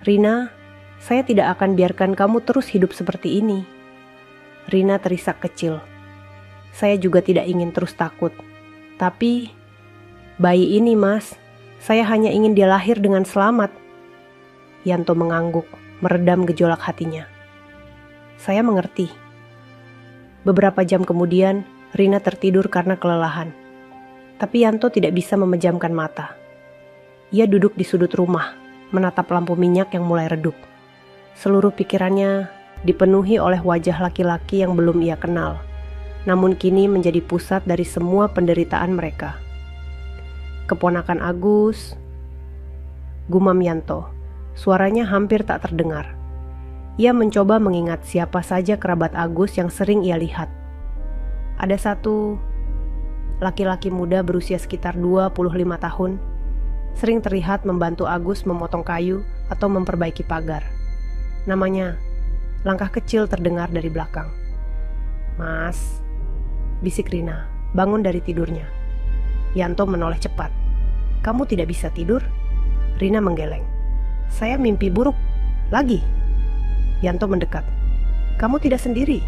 Rina, saya tidak akan biarkan kamu terus hidup seperti ini. Rina terisak kecil. Saya juga tidak ingin terus takut. Tapi, bayi ini Mas, saya hanya ingin dia lahir dengan selamat. Yanto mengangguk, meredam gejolak hatinya. Saya mengerti. Beberapa jam kemudian, Rina tertidur karena kelelahan. Tapi Yanto tidak bisa memejamkan mata. Ia duduk di sudut rumah, menatap lampu minyak yang mulai redup. Seluruh pikirannya dipenuhi oleh wajah laki-laki yang belum ia kenal, namun kini menjadi pusat dari semua penderitaan mereka. Keponakan Agus, gumam Yanto. Suaranya hampir tak terdengar. Ia mencoba mengingat siapa saja kerabat Agus yang sering ia lihat. Ada satu laki-laki muda berusia sekitar 25 tahun, sering terlihat membantu Agus memotong kayu atau memperbaiki pagar. Namanya. Langkah kecil terdengar dari belakang. Mas, bisik Rina, bangun dari tidurnya. Yanto menoleh cepat. Kamu tidak bisa tidur? Rina menggeleng. Saya mimpi buruk. Lagi. Yanto mendekat. Kamu tidak sendiri.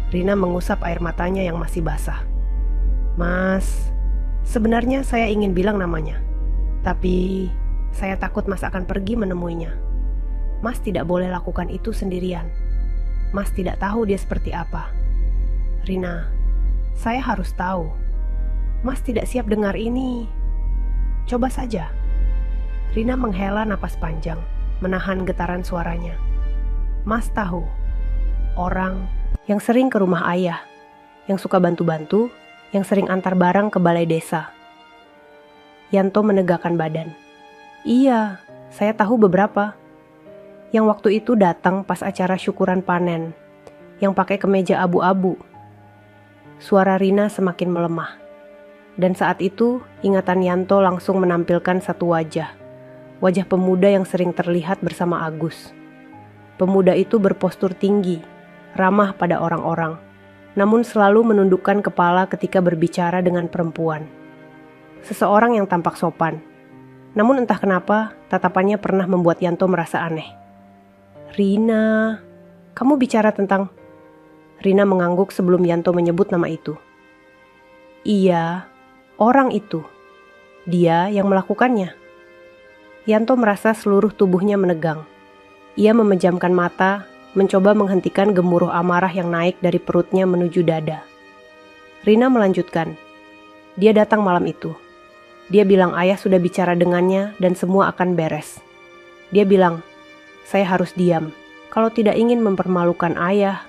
Rina mengusap air matanya yang masih basah. Mas, sebenarnya saya ingin bilang namanya. Tapi saya takut Mas akan pergi menemuinya. Mas tidak boleh lakukan itu sendirian. Mas tidak tahu dia seperti apa. Rina, saya harus tahu. Mas tidak siap dengar ini. Coba saja. Rina menghela napas panjang, menahan getaran suaranya. Mas tahu, orang yang sering ke rumah ayah, yang suka bantu-bantu, yang sering antar barang ke balai desa. Yanto menegakkan badan. Iya, saya tahu beberapa. Yang waktu itu datang pas acara syukuran panen, yang pakai kemeja abu-abu. Suara Rina semakin melemah. Dan saat itu, ingatan Yanto langsung menampilkan satu wajah. Wajah pemuda yang sering terlihat bersama Agus. Pemuda itu berpostur tinggi, ramah pada orang-orang, namun selalu menundukkan kepala ketika berbicara dengan perempuan. Seseorang yang tampak sopan. Namun entah kenapa, tatapannya pernah membuat Yanto merasa aneh. Rina, kamu bicara tentang... Rina mengangguk sebelum Yanto menyebut nama itu. Iya, orang itu. Dia yang melakukannya. Yanto merasa seluruh tubuhnya menegang. Ia memejamkan mata, mencoba menghentikan gemuruh amarah yang naik dari perutnya menuju dada. Rina melanjutkan. Dia datang malam itu. Dia bilang ayah sudah bicara dengannya dan semua akan beres. Dia bilang, saya harus diam. Kalau tidak ingin mempermalukan ayah.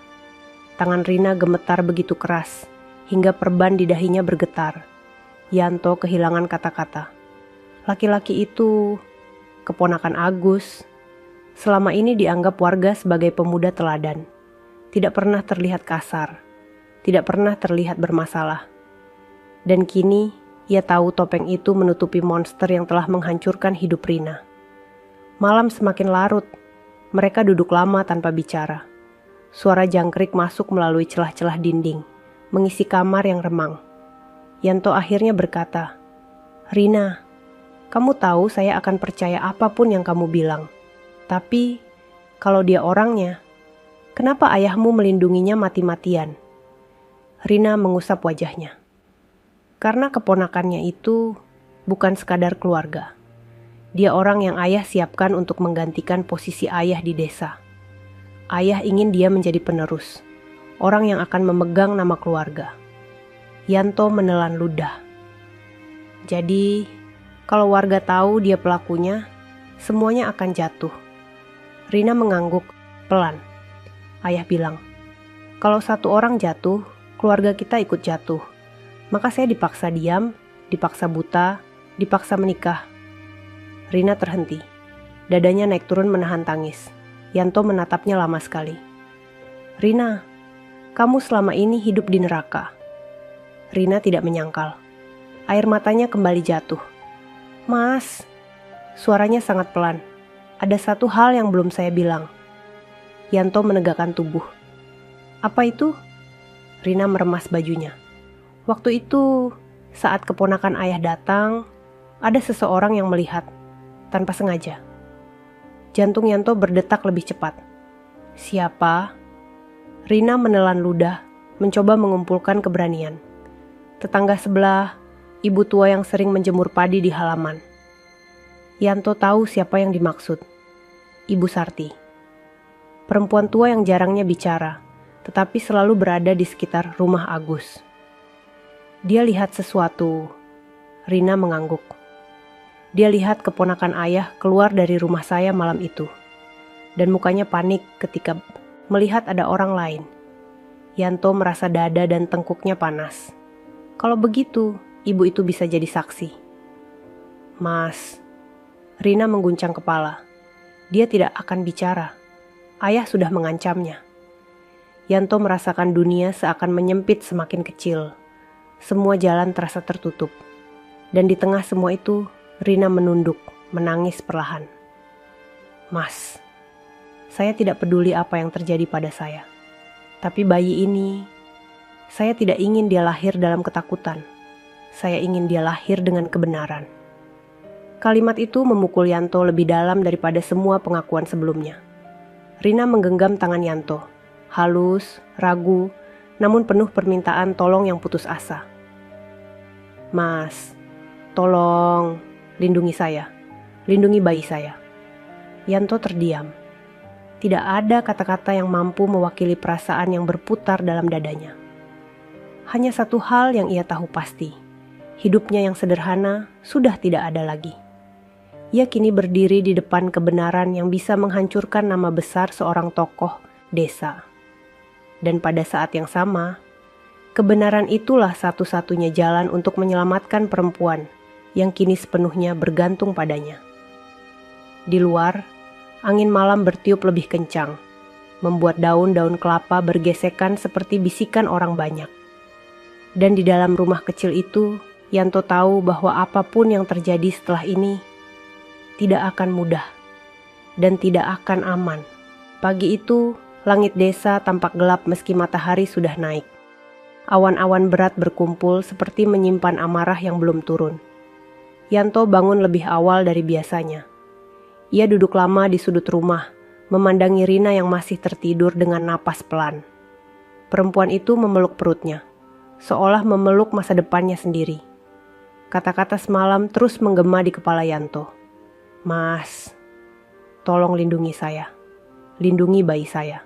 Tangan Rina gemetar begitu keras, hingga perban di dahinya bergetar. Yanto kehilangan kata-kata. Laki-laki itu, keponakan Agus, selama ini dianggap warga sebagai pemuda teladan. Tidak pernah terlihat kasar, tidak pernah terlihat bermasalah. Dan kini, ia tahu topeng itu menutupi monster yang telah menghancurkan hidup Rina. Malam semakin larut. Mereka duduk lama tanpa bicara. Suara jangkrik masuk melalui celah-celah dinding, mengisi kamar yang remang. Yanto akhirnya berkata, Rina, kamu tahu saya akan percaya apapun yang kamu bilang. Tapi, kalau dia orangnya, kenapa ayahmu melindunginya mati-matian? Rina mengusap wajahnya. Karena keponakannya itu bukan sekadar keluarga. Dia orang yang ayah siapkan untuk menggantikan posisi ayah di desa. Ayah ingin dia menjadi penerus, orang yang akan memegang nama keluarga. Yanto menelan ludah. Jadi, Kalau warga tahu dia pelakunya, semuanya akan jatuh. Rina mengangguk, pelan. Ayah bilang, kalau satu orang jatuh, keluarga kita ikut jatuh. Maka saya dipaksa diam, dipaksa buta, dipaksa menikah. Rina terhenti. Dadanya naik turun menahan tangis. Yanto menatapnya lama sekali. Rina, kamu selama ini hidup di neraka. Rina tidak menyangkal. Air matanya kembali jatuh. Mas, suaranya sangat pelan. Ada satu hal yang belum saya bilang. Yanto menegakkan tubuh. Apa itu? Rina meremas bajunya. Waktu itu, saat keponakan ayah datang, ada seseorang yang melihat, tanpa sengaja. Jantung Yanto berdetak lebih cepat. Siapa? Rina menelan ludah, mencoba mengumpulkan keberanian. Tetangga sebelah, ibu tua yang sering menjemur padi di halaman. Yanto tahu siapa yang dimaksud. Ibu Sarti. Perempuan tua yang jarangnya bicara, tetapi selalu berada di sekitar rumah Agus. Dia lihat sesuatu. Rina mengangguk. Dia lihat keponakan ayah keluar dari rumah saya malam itu. Dan mukanya panik ketika melihat ada orang lain. Yanto merasa dada dan tengkuknya panas. Kalau begitu, ibu itu bisa jadi saksi. Mas, Rina mengguncang kepala. Dia tidak akan bicara. Ayah sudah mengancamnya. Yanto merasakan dunia seakan menyempit semakin kecil. Semua jalan terasa tertutup. Dan di tengah semua itu, Rina menunduk, menangis perlahan. Mas, saya tidak peduli apa yang terjadi pada saya. Tapi bayi ini, saya tidak ingin dia lahir dalam ketakutan. Saya ingin dia lahir dengan kebenaran. Kalimat itu memukul Yanto lebih dalam daripada semua pengakuan sebelumnya. Rina menggenggam tangan Yanto, halus, ragu, namun penuh permintaan tolong yang putus asa. Mas, tolong lindungi saya, lindungi bayi saya. Yanto terdiam. Tidak ada kata-kata yang mampu mewakili perasaan yang berputar dalam dadanya. Hanya satu hal yang ia tahu pasti, hidupnya yang sederhana sudah tidak ada lagi. Ia kini berdiri di depan kebenaran yang bisa menghancurkan nama besar seorang tokoh desa. Dan pada saat yang sama, kebenaran itulah satu-satunya jalan untuk menyelamatkan perempuan yang kini sepenuhnya bergantung padanya. Di luar, angin malam bertiup lebih kencang, membuat daun-daun kelapa bergesekan seperti bisikan orang banyak. Dan di dalam rumah kecil itu, Yanto tahu bahwa apapun yang terjadi setelah ini tidak akan mudah dan tidak akan aman. Pagi itu, langit desa tampak gelap meski matahari sudah naik. Awan-awan berat berkumpul seperti menyimpan amarah yang belum turun. Yanto bangun lebih awal dari biasanya. Ia duduk lama di sudut rumah, memandangi Rina yang masih tertidur dengan napas pelan. Perempuan itu memeluk perutnya, seolah memeluk masa depannya sendiri. Kata-kata semalam terus menggema di kepala Yanto. Mas, tolong lindungi saya, lindungi bayi saya.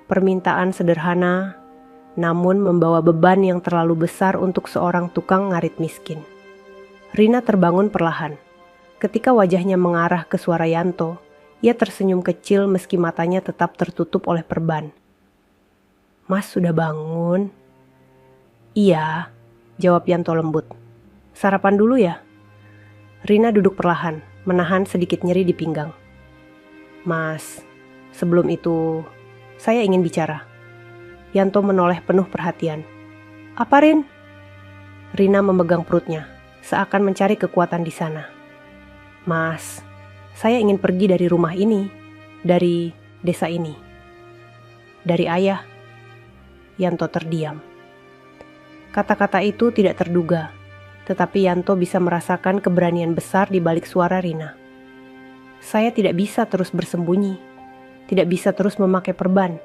Permintaan sederhana, namun membawa beban yang terlalu besar untuk seorang tukang ngarit miskin. Rina terbangun perlahan. Ketika wajahnya mengarah ke suara Yanto, ia tersenyum kecil meski matanya tetap tertutup oleh perban. Mas sudah bangun? Iya, jawab Yanto lembut. Sarapan dulu ya? Rina duduk perlahan, menahan sedikit nyeri di pinggang. Mas, sebelum itu, saya ingin bicara. Yanto menoleh penuh perhatian. Apa, Rin? Rina memegang perutnya, seakan mencari kekuatan di sana. Mas, saya ingin pergi dari rumah ini, dari desa ini. Dari ayah. Yanto terdiam. Kata-kata itu tidak terduga, tetapi Yanto bisa merasakan keberanian besar di balik suara Rina. Saya tidak bisa terus bersembunyi, tidak bisa terus memakai perban,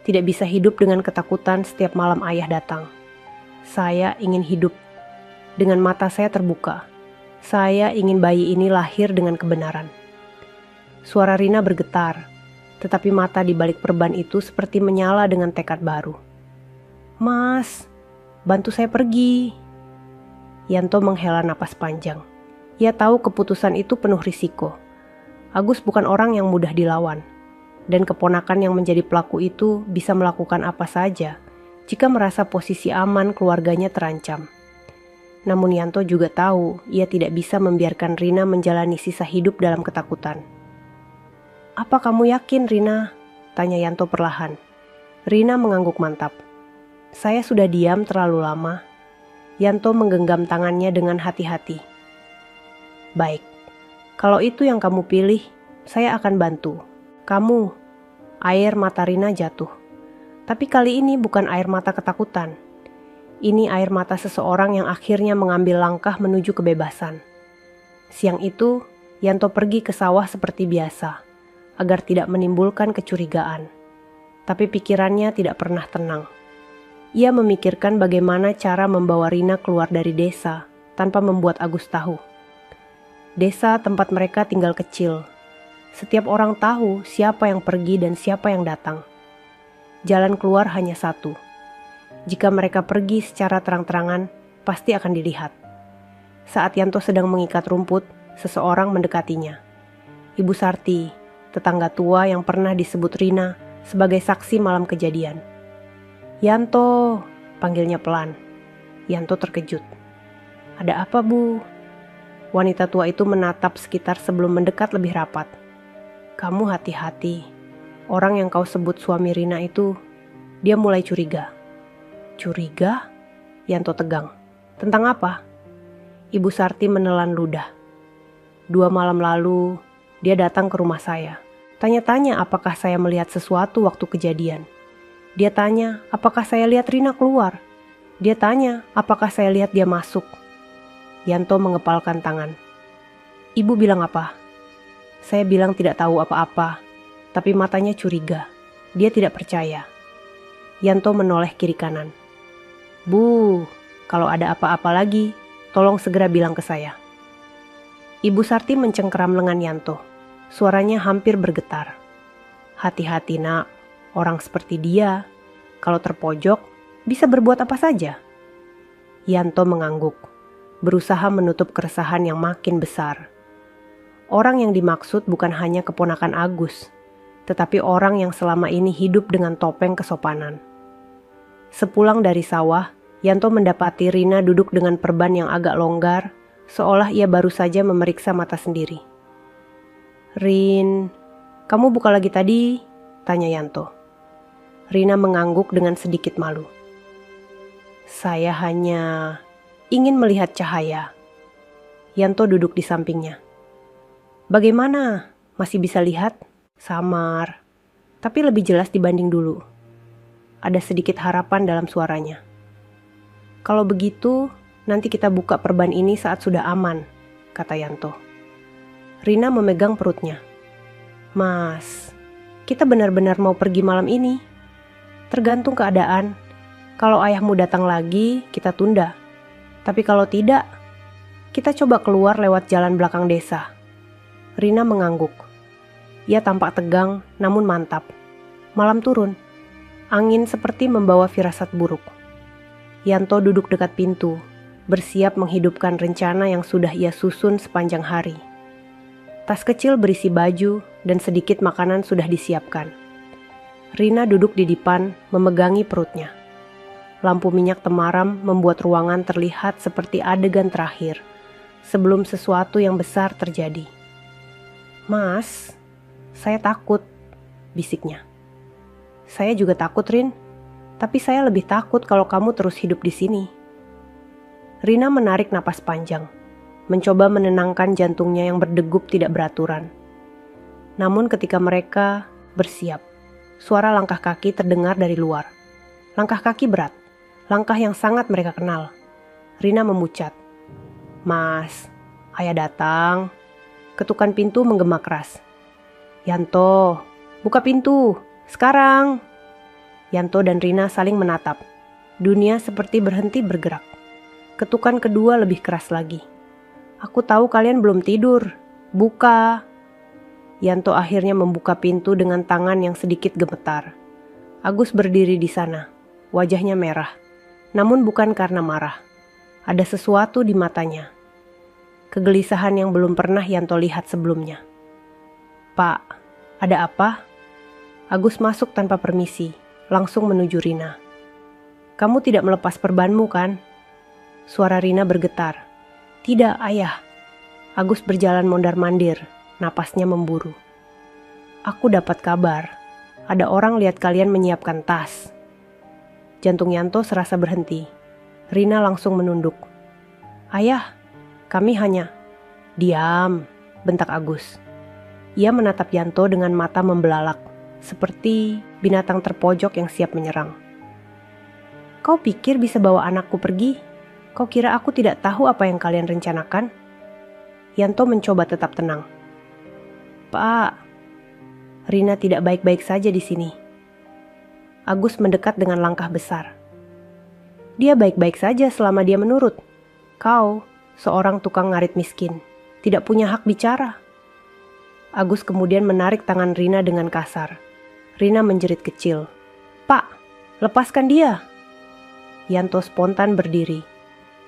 tidak bisa hidup dengan ketakutan setiap malam ayah datang. Saya ingin hidup dengan mata saya terbuka. Saya ingin bayi ini lahir dengan kebenaran. Suara Rina bergetar, tetapi mata di balik perban itu seperti menyala dengan tekad baru. Mas, bantu saya pergi. Yanto menghela napas panjang. Ia tahu keputusan itu penuh risiko. Agus bukan orang yang mudah dilawan, dan keponakan yang menjadi pelaku itu bisa melakukan apa saja jika merasa posisi aman keluarganya terancam. Namun Yanto juga tahu ia tidak bisa membiarkan Rina menjalani sisa hidup dalam ketakutan. "Apa kamu yakin, Rina?" tanya Yanto perlahan. Rina mengangguk mantap. "Saya sudah diam terlalu lama." Yanto menggenggam tangannya dengan hati-hati. "Baik, kalau itu yang kamu pilih, saya akan bantu. Kamu." Air mata Rina jatuh. Tapi kali ini bukan air mata ketakutan. Ini air mata seseorang yang akhirnya mengambil langkah menuju kebebasan. Siang itu, Yanto pergi ke sawah seperti biasa, agar tidak menimbulkan kecurigaan. Tapi pikirannya tidak pernah tenang. Ia memikirkan bagaimana cara membawa Rina keluar dari desa tanpa membuat Agus tahu. Desa tempat mereka tinggal kecil. Setiap orang tahu siapa yang pergi dan siapa yang datang. Jalan keluar hanya satu. Jika mereka pergi secara terang-terangan, pasti akan dilihat. Saat Yanto sedang mengikat rumput, seseorang mendekatinya. Ibu Sarti, tetangga tua yang pernah disebut Rina sebagai saksi malam kejadian. "Yanto," panggilnya pelan. Yanto terkejut. "Ada apa, Bu?" Wanita tua itu menatap sekitar sebelum mendekat lebih rapat. "Kamu hati-hati. Orang yang kau sebut suami Rina itu," dia mulai curiga. "Curiga?" Yanto tegang. "Tentang apa?" Ibu Sarti menelan ludah. "2 malam lalu, dia datang ke rumah saya. Tanya-tanya apakah saya melihat sesuatu waktu kejadian. Dia tanya apakah saya lihat Rina keluar. Dia tanya apakah saya lihat dia masuk." Yanto mengepalkan tangan. "Ibu bilang apa?" "Saya bilang tidak tahu apa-apa, tapi matanya curiga. Dia tidak percaya." Yanto menoleh kiri kanan. "Bu, kalau ada apa-apa lagi, tolong segera bilang ke saya." Ibu Sarti mencengkeram lengan Yanto. Suaranya hampir bergetar. "Hati-hati, Nak. Orang seperti dia, kalau terpojok, bisa berbuat apa saja." Yanto mengangguk, berusaha menutup keresahan yang makin besar. Orang yang dimaksud bukan hanya keponakan Agus, tetapi orang yang selama ini hidup dengan topeng kesopanan. Sepulang dari sawah, Yanto mendapati Rina duduk dengan perban yang agak longgar, seolah ia baru saja memeriksa mata sendiri. "Rin, kamu buka lagi tadi?" tanya Yanto. Rina mengangguk dengan sedikit malu. "Saya hanya ingin melihat cahaya." Yanto duduk di sampingnya. "Bagaimana? Masih bisa lihat?" "Samar, tapi lebih jelas dibanding dulu." Ada sedikit harapan dalam suaranya. "Kalau begitu, nanti kita buka perban ini saat sudah aman," kata Yanto. Rina memegang perutnya. "Mas, kita benar-benar mau pergi malam ini? Tergantung keadaan. Kalau ayahmu datang lagi, kita tunda. Tapi kalau tidak, kita coba keluar lewat jalan belakang desa." Rina mengangguk. Ia tampak tegang namun mantap. Malam turun. Angin seperti membawa firasat buruk. Yanto duduk dekat pintu, bersiap menghidupkan rencana yang sudah ia susun sepanjang hari. Tas kecil berisi baju dan sedikit makanan sudah disiapkan. Rina duduk di depan, memegangi perutnya. Lampu minyak temaram membuat ruangan terlihat seperti adegan terakhir, sebelum sesuatu yang besar terjadi. "Mas, saya takut," bisiknya. "Saya juga takut, Rin. Tapi saya lebih takut kalau kamu terus hidup di sini." Rina menarik napas panjang, mencoba menenangkan jantungnya yang berdegup tidak beraturan. Namun ketika mereka bersiap, suara langkah kaki terdengar dari luar. Langkah kaki berat, langkah yang sangat mereka kenal. Rina memucat. "Mas, ayah datang." Ketukan pintu menggema keras. "Yanto, buka pintu, sekarang." Yanto dan Rina saling menatap. Dunia seperti berhenti bergerak. Ketukan kedua lebih keras lagi. "Aku tahu kalian belum tidur. Buka." Yanto akhirnya membuka pintu dengan tangan yang sedikit gemetar. Agus berdiri di sana, wajahnya merah. Namun bukan karena marah. Ada sesuatu di matanya. kegelisahan yang belum pernah Yanto lihat sebelumnya. "Pak, ada apa?" Agus masuk tanpa permisi, langsung menuju Rina. "Kamu tidak melepas perbanmu kan?" Suara Rina bergetar. "Tidak, ayah." Agus berjalan mondar-mandir, napasnya memburu. "Aku dapat kabar, ada orang lihat kalian menyiapkan tas." Jantung Yanto serasa berhenti. Rina langsung menunduk. "Ayah, kami hanya..." "Diam," bentak Agus. Ia menatap Yanto dengan mata membelalak, seperti binatang terpojok yang siap menyerang. "Kau pikir bisa bawa anakku pergi? Kau kira aku tidak tahu apa yang kalian rencanakan?" Yanto mencoba tetap tenang. "Pak, Rina tidak baik-baik saja di sini." Agus mendekat dengan langkah besar. "Dia baik-baik saja selama dia menurut. Kau, seorang tukang ngarit miskin, tidak punya hak bicara." Agus kemudian menarik tangan Rina dengan kasar. Rina menjerit kecil. "Pak, lepaskan dia!" Yanto spontan berdiri.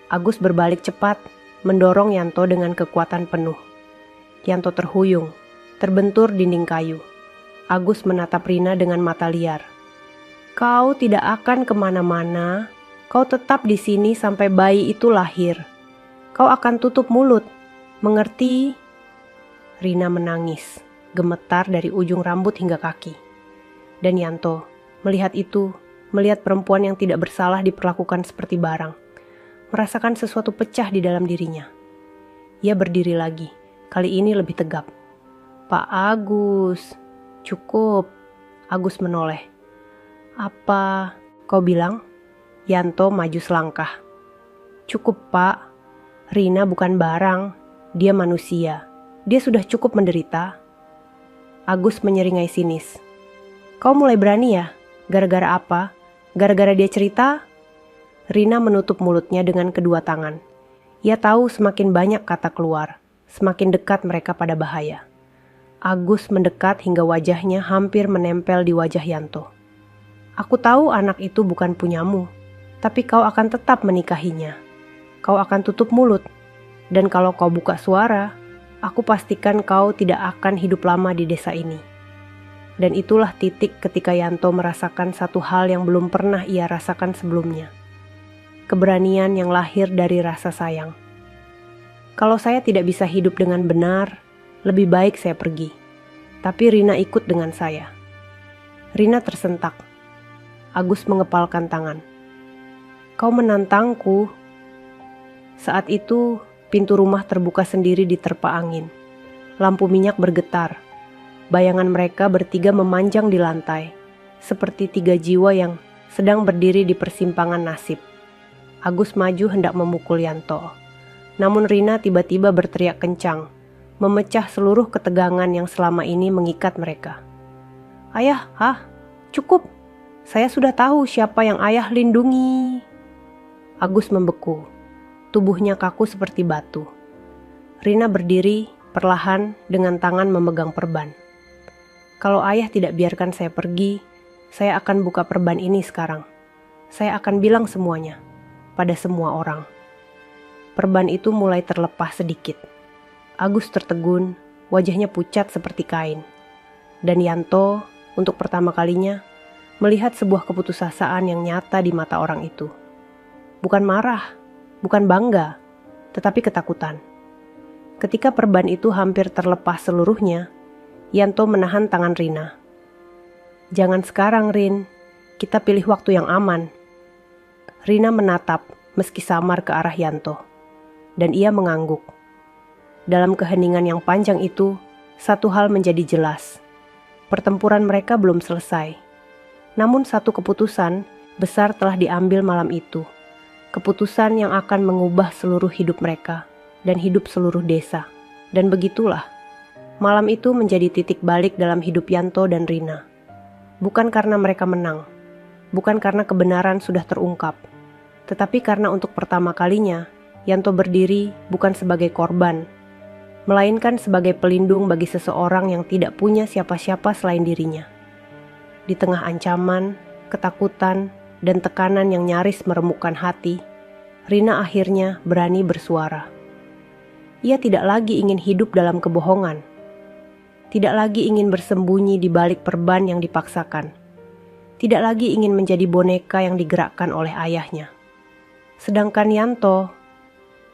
Agus berbalik cepat, mendorong Yanto dengan kekuatan penuh. Yanto terhuyung, terbentur dinding kayu. Agus menatap Rina dengan mata liar. "Kau tidak akan kemana-mana. Kau tetap di sini sampai bayi itu lahir. Kau akan tutup mulut. Mengerti?" Rina menangis, gemetar dari ujung rambut hingga kaki. Dan Yanto, melihat itu, melihat perempuan yang tidak bersalah diperlakukan seperti barang, merasakan sesuatu pecah di dalam dirinya. Ia berdiri lagi, kali ini lebih tegap. "Pak Agus, cukup." Agus menoleh. "Apa kau bilang?" Yanto maju selangkah. "Cukup, Pak. Rina bukan barang, dia manusia. Dia sudah cukup menderita." Agus menyeringai sinis. "Kau mulai berani ya? Gara-gara apa? Gara-gara dia cerita?" Rina menutup mulutnya dengan kedua tangan. Ia tahu semakin banyak kata keluar, semakin dekat mereka pada bahaya. Agus mendekat hingga wajahnya hampir menempel di wajah Yanto. "Aku tahu anak itu bukan punyamu, tapi kau akan tetap menikahinya. Kau akan tutup mulut, dan kalau kau buka suara, aku pastikan kau tidak akan hidup lama di desa ini." Dan itulah titik ketika Yanto merasakan satu hal yang belum pernah ia rasakan sebelumnya. Keberanian yang lahir dari rasa sayang. "Kalau saya tidak bisa hidup dengan benar, lebih baik saya pergi." Tapi Rina ikut dengan saya. Rina tersentak. Agus mengepalkan tangan. "Kau menantangku." Saat itu, pintu rumah terbuka sendiri diterpa angin. Lampu minyak bergetar. Bayangan mereka bertiga memanjang di lantai, seperti 3 jiwa yang sedang berdiri di persimpangan nasib. Agus maju hendak memukul Yanto. Namun Rina tiba-tiba berteriak kencang, memecah seluruh ketegangan yang selama ini mengikat mereka. "Ayah, cukup. Saya sudah tahu siapa yang ayah lindungi." Agus membeku. Tubuhnya kaku seperti batu. Rina berdiri perlahan dengan tangan memegang perban. "Kalau ayah tidak biarkan saya pergi, saya akan buka perban ini sekarang. Saya akan bilang semuanya, pada semua orang." Perban itu mulai terlepas sedikit. Agus tertegun, wajahnya pucat seperti kain. Dan Yanto, untuk pertama kalinya, melihat sebuah keputusasaan yang nyata di mata orang itu. Bukan marah, bukan bangga, tetapi ketakutan. Ketika perban itu hampir terlepas seluruhnya, Yanto menahan tangan Rina. "Jangan sekarang, Rin. Kita pilih waktu yang aman." Rina menatap meski samar ke arah Yanto. Dan ia mengangguk. Dalam keheningan yang panjang itu, satu hal menjadi jelas. Pertempuran mereka belum selesai. Namun satu keputusan besar telah diambil malam itu. Keputusan yang akan mengubah seluruh hidup mereka dan hidup seluruh desa. Dan begitulah, malam itu menjadi titik balik dalam hidup Yanto dan Rina. Bukan karena mereka menang, bukan karena kebenaran sudah terungkap, tetapi karena untuk pertama kalinya, Yanto berdiri bukan sebagai korban, melainkan sebagai pelindung bagi seseorang yang tidak punya siapa-siapa selain dirinya. Di tengah ancaman, ketakutan, dan tekanan yang nyaris meremukkan hati, Rina akhirnya berani bersuara. Ia tidak lagi ingin hidup dalam kebohongan. Tidak lagi ingin bersembunyi di balik perban yang dipaksakan. Tidak lagi ingin menjadi boneka yang digerakkan oleh ayahnya. Sedangkan Yanto,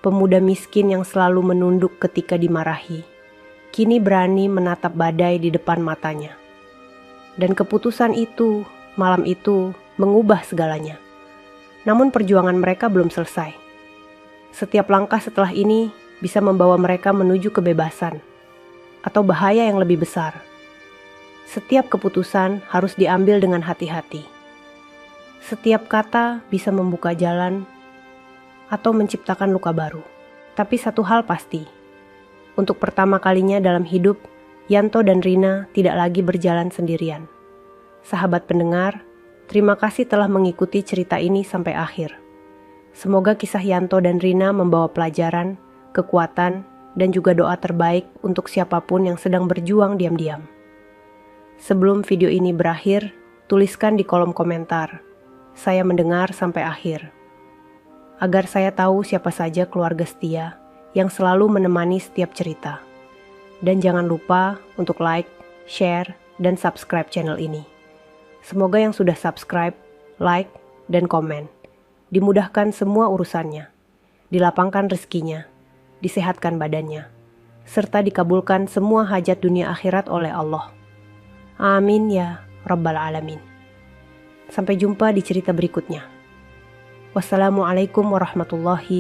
pemuda miskin yang selalu menunduk ketika dimarahi, kini berani menatap badai di depan matanya. Dan keputusan itu, malam itu, mengubah segalanya. Namun perjuangan mereka belum selesai. Setiap langkah setelah ini bisa membawa mereka menuju kebebasan atau bahaya yang lebih besar. Setiap keputusan harus diambil dengan hati-hati. Setiap kata bisa membuka jalan atau menciptakan luka baru. Tapi satu hal pasti, untuk pertama kalinya dalam hidup, Yanto dan Rina tidak lagi berjalan sendirian. Sahabat pendengar, terima kasih telah mengikuti cerita ini sampai akhir. Semoga kisah Yanto dan Rina membawa pelajaran, kekuatan, dan juga doa terbaik untuk siapapun yang sedang berjuang diam-diam. Sebelum video ini berakhir, tuliskan di kolom komentar, "Saya mendengar sampai akhir." Agar saya tahu siapa saja keluarga setia yang selalu menemani setiap cerita. Dan jangan lupa untuk like, share, dan subscribe channel ini. Semoga yang sudah subscribe, like, dan komen dimudahkan semua urusannya, dilapangkan rezekinya, disehatkan badannya, serta dikabulkan semua hajat dunia akhirat oleh Allah. Amin ya Rabbal Alamin. Sampai jumpa di cerita berikutnya. Wassalamualaikum warahmatullahi